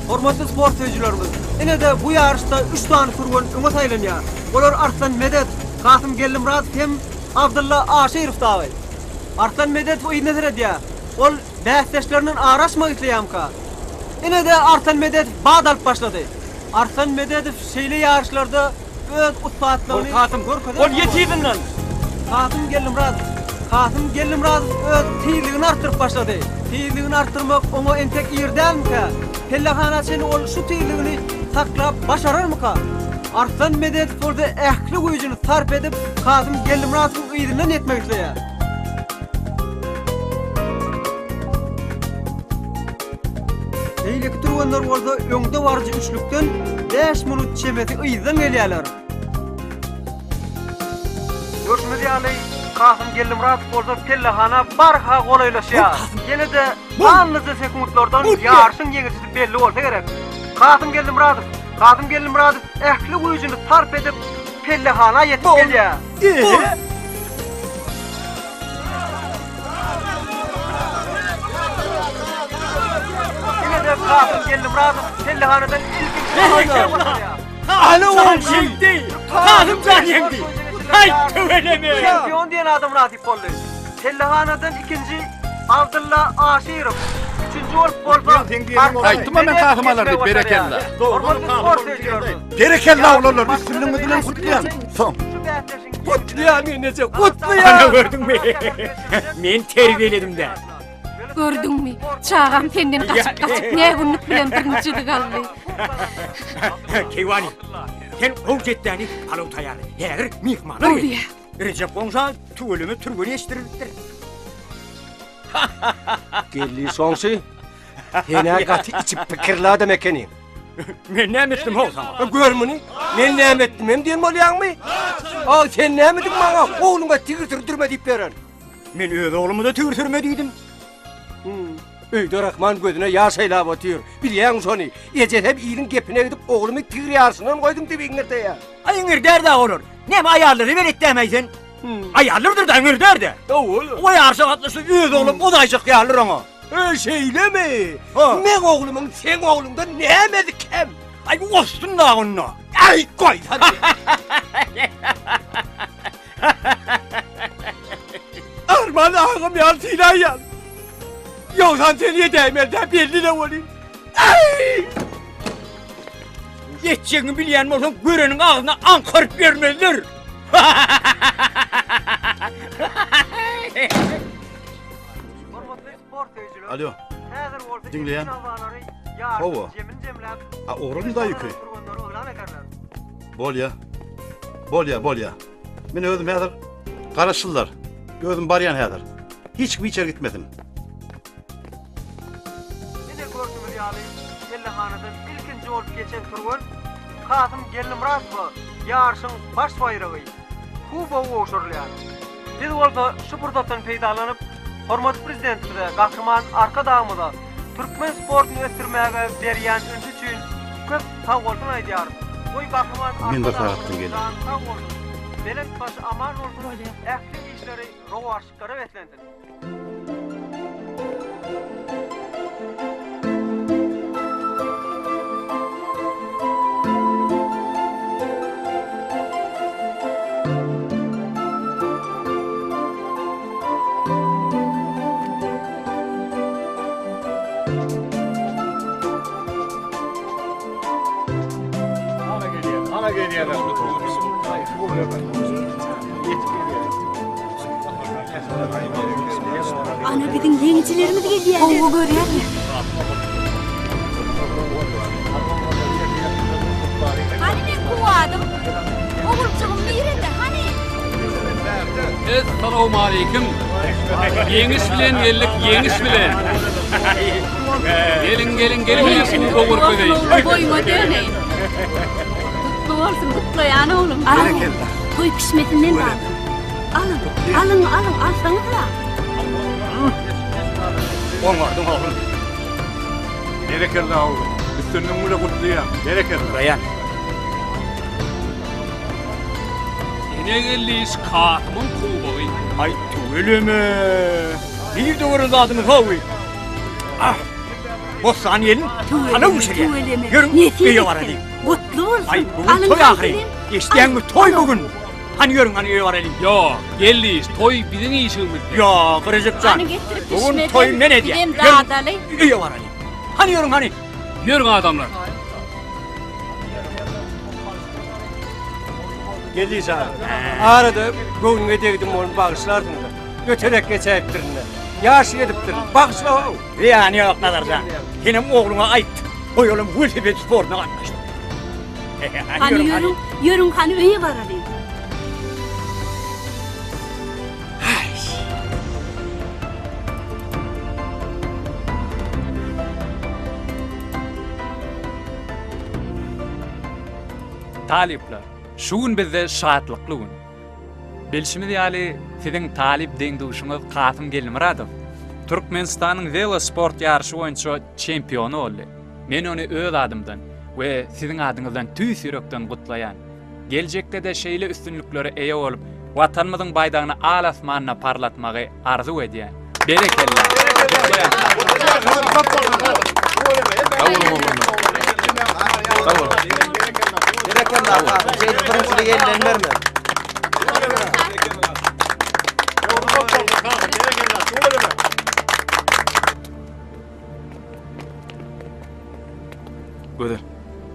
Hormatly sport seyircilerimiz, ine de bu yarışda 3 tane turgun öňe taýlanýar. Olar Arslan Medet, Kasım Gellimrad hem Abdullah Aşirov dawy. Arslan Medet bu ine derediýär. Ol bäsleşleriniň araşma isleýärka. Ine de Arslan Medet bad alyp başlady. Arslan Medet şeýle yarışlarda öz utpatlaryny görkezdi. Ol ýetýidinden. Kasım Gellimrad öz tiýligini artyryp başlady. Tiýligini artyrmak oňa entek ýerdämkä? Pellahana seni ol şu tiýligini saklap başararmyka? Arslan Medet bolda ähli güýjüni sarp edip Kasım Gellimradyň ýygynyň etmek isleýär. Eýleki turganlar bolsa öňde barjy üçlükden 5 minut çemeti ýygynyň gelýärler. Görüşmedi ýaly Kasım Gellimrad bolsa pellahana barha golaylaşýar. Ýene de anlyca sekundlardan ýarşyň ýeňişi belli bolsa gerek. Kasım Gellimrad ähli güýjüni sarp edip pellahana ýetip gelýär. Ýene de Kasım Gellimrad pellahanadan ilkinç Ana oğlum şimdi. Kasım can yendi. Hay töveleme. Şampiyon diyen adam nasip oldu. Pellahanadan ikinci Abdullah Aşirov. Üçüncü olup bolsa. Aytdım men Kasım alardy berekella. Berekella oğlanlar biz sizin bilen kutlayan. Son. Kutlayan nece kutlayan. Ana gördün mü? Men terbiyeledim de. Gördüňmi? Çağam senden gaçyp näme günlük bilen birinçilik aldy. Keywani. Sen o jetdäni palaw taýýar. Häzir mihmanlar. Recep bolsa tüwelimi türgüni eşdirildir. Gelli soňsy. Hene gaty içip pikirler demek eni. Men näme etdim bolsa? Görmüni? Men näme etdim hem diýen bolýarmy? Al sen näme edin maňa? Oğluňa tigirtirme diýip beren. Men öz oğlumy da tigirtirme diýdim. Öýde Rahman gözüne ýaş aýlap otyr. Bilýäň şonu. Eje hep ýylyň gepine gidip oğlumy tigir ýarsynyň goýdum diýip iňirde. Aýyňyr derde olur. Näme aýarlary beret dämeýsin? Aýarlardyr da iňir derde. O ýarşy atlasy öz oğlum o da aýjak ýarlar oňa. Şeylemi? Men oğlumyň sen oğlundan näme dikem? Ay ostun da onunla. Ay koy hadi. Arman ağam yaltıyla yan. Yoksa seni değmezden belli de olayım. Ay! Yeteceğini bileyen olsan görenin ağzına ankırıp vermezler. Alo. Dinleyen. Hova. Oğlum da yükü. Bolya. Men özüm häzir garaşylar. Gözüm baryan häzir. Hiç bir içeri gitmedim. Ine gördüňiz ýaly Pellahanadan ilkinji bolup geçen turgun Kasım Gellimrad ýarşyň baş baýragy. Kuba oşurlýar. Biz bolsa şu fırsatdan peýdalanyp hormatly prezidentimize Gahrman arka dağımyda Türkmen sportyny ösdürmäge berýän öňü üçin köp sag bolsun aýdýar. Oy Gahrman Men de taýatdan geldim. Belet baş aman bolsun. Ähli işleri rowaşyklara betlendin. Ana bizim yeniçilerimiz gelýär. O görýärmi? Hani men kuwadım? Oğulçugum birinde hani? Assalamu alaykum. Yeňiş bilen geldik, yeňiş bilen. Gelin ýaşy gowur köýdi. Boýuma döneýin. Kutlu bolsun, kutlaýan oğlum. Toy pişmetinden var. Alın, alsanızlar. Oňardyň oğlum. Berekelli oğlum. Üstünden uýra kutlaýar. Berekelli. Dayan. Ene gelýis katmyň kubagy. Ay tüweleme. Bir doğru zadymyz hawy. Ah. Bosan yelin. Ana uşaýar. Görün. Öýe barady. Kutlu bolsun. Ay bugün toy ahiri. Eşdiýäňmi toy bugün. Hani görün hani öýe barady. Yo, gelýis toy biziň işimiz. Yo, Gırıcıpcan. Hani getirip Bugün pişmeden toy men edýär. gidem dağdaly. Öýe barady. Hani görün hani. Yürüň adamlar. Gelýär ha. Arada göňüňe degdim onu bagışlardyň da. Göterek geçäpdirne. Ýaş edipdir. Bagışla. Yani yok nadarcan. Benim oğluna ait. O yolun velosiped sporuna katnaştı. Hani yürün hani öýe barady. Talipler, şu gün bizde şahatlıklı gün. Bilşimiz ýaly siziň talip deňduşyňyz Kasym Gelmiradov. Türkmenistanyň velosport ýarşy boýunça çempionu boldy. Men onu öz adymdan we siziň adyňyzdan tüýs ýürekden gutlaýan. Geljekde de şeýle üstünlüklere eýe bolup, watanymyzyň baýdagyny al asmanyna parlatmagy arzu edýär. Berekelli. Göder.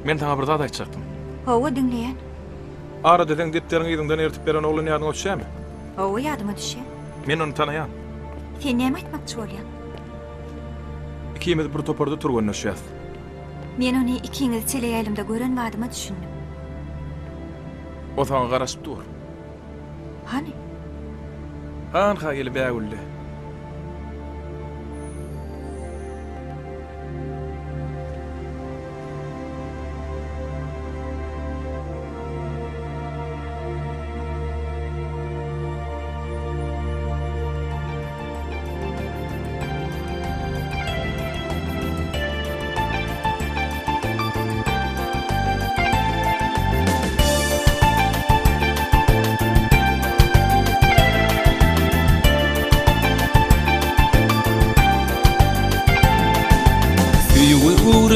Men taňa bir zat aýtjakdym. Hawa dinleýän. Ara dedeň depderiň ýygyňdan ertip beren oğlun ýadyňa düşýärmi? Hawa ýadyma düşýär. Men onu tanaýan. Sen näme aýtmakçy bolýan? Ikimiz bir toparda turganda düşýäs. Men onu ikiňiz teleýälimde gören wadyma düşündim. O taňa garaşyp dur. Hani? Anha gelip bäguldy.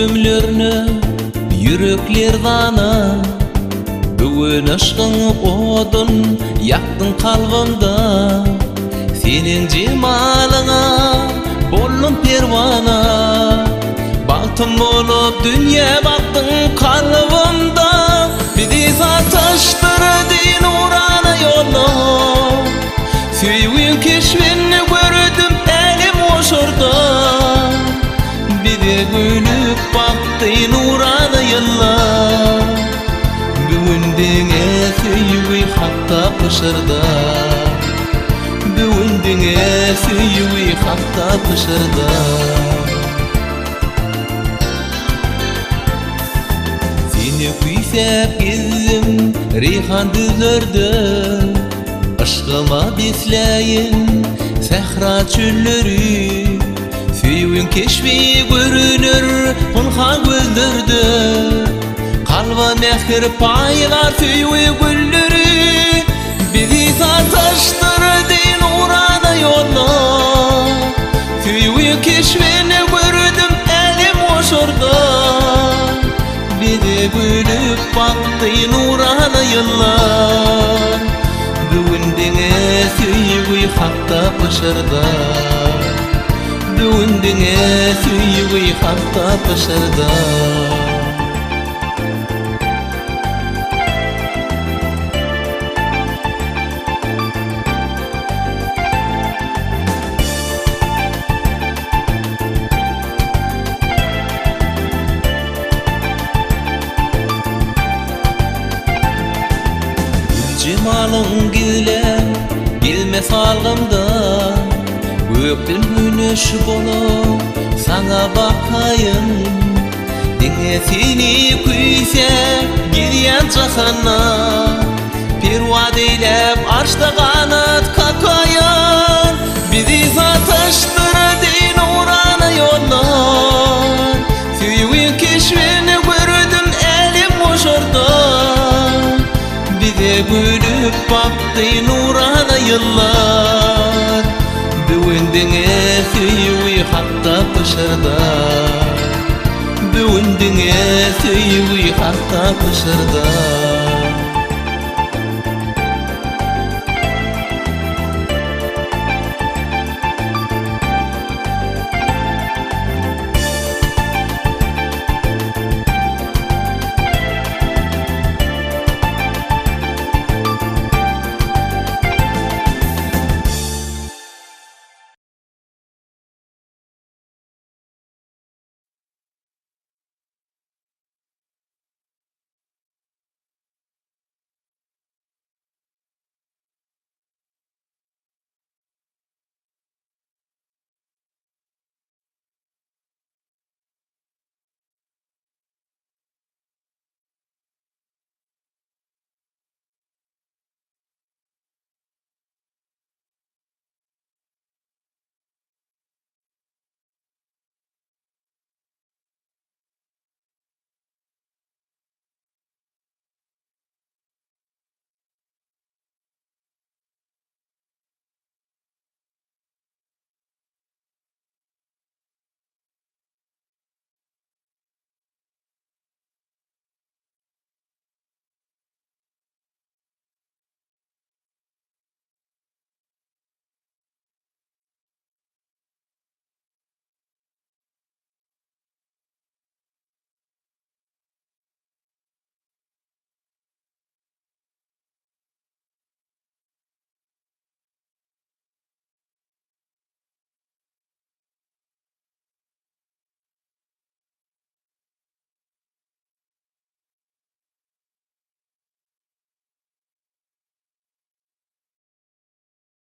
Ömürlerine yürekler dana Bugün aşkın odun yaktın kalbimda Senin cemalına bollum pervana Baktım olup dünya baktın kalbimda Bizi satıştırdın urana yolu Süyün keşfini gördüm elim oşurda Bize gülüp baktın urana yıllar Büyündüğe süyüğü hatta pışırda Büyündüğe süyüğü hatta pışırda Seni küysep gezdim reyhan düzlerde Aşkıma besleyin sehra çölleri Süyüğün keşfi görünür hunha gözlerde Kalba mehir paylar süyüğü gülleri Bizi satıştırdın urada yolla Süyüğü keşfini gördüm elim oşurda Bizi gülüp baktın urada yıllar Büyündüğe süyüğü hatta pışırda Büyündüğe süyüğü hatta pışırda yolun gile Gilme salgımda Gökten güneş bolup sana bakayım Dinle seni kuyse gidiyen cahana Pirvad eylep arşta kanat kakayın Bizi satıştırdı nurana yollar Süyüğün keşfini gördüm elim boşorda Bize gülüp baktı nurana yıllar Büyündüğe süyüğü hatta pışırda Büyündüğe süyüğü hatta pışırda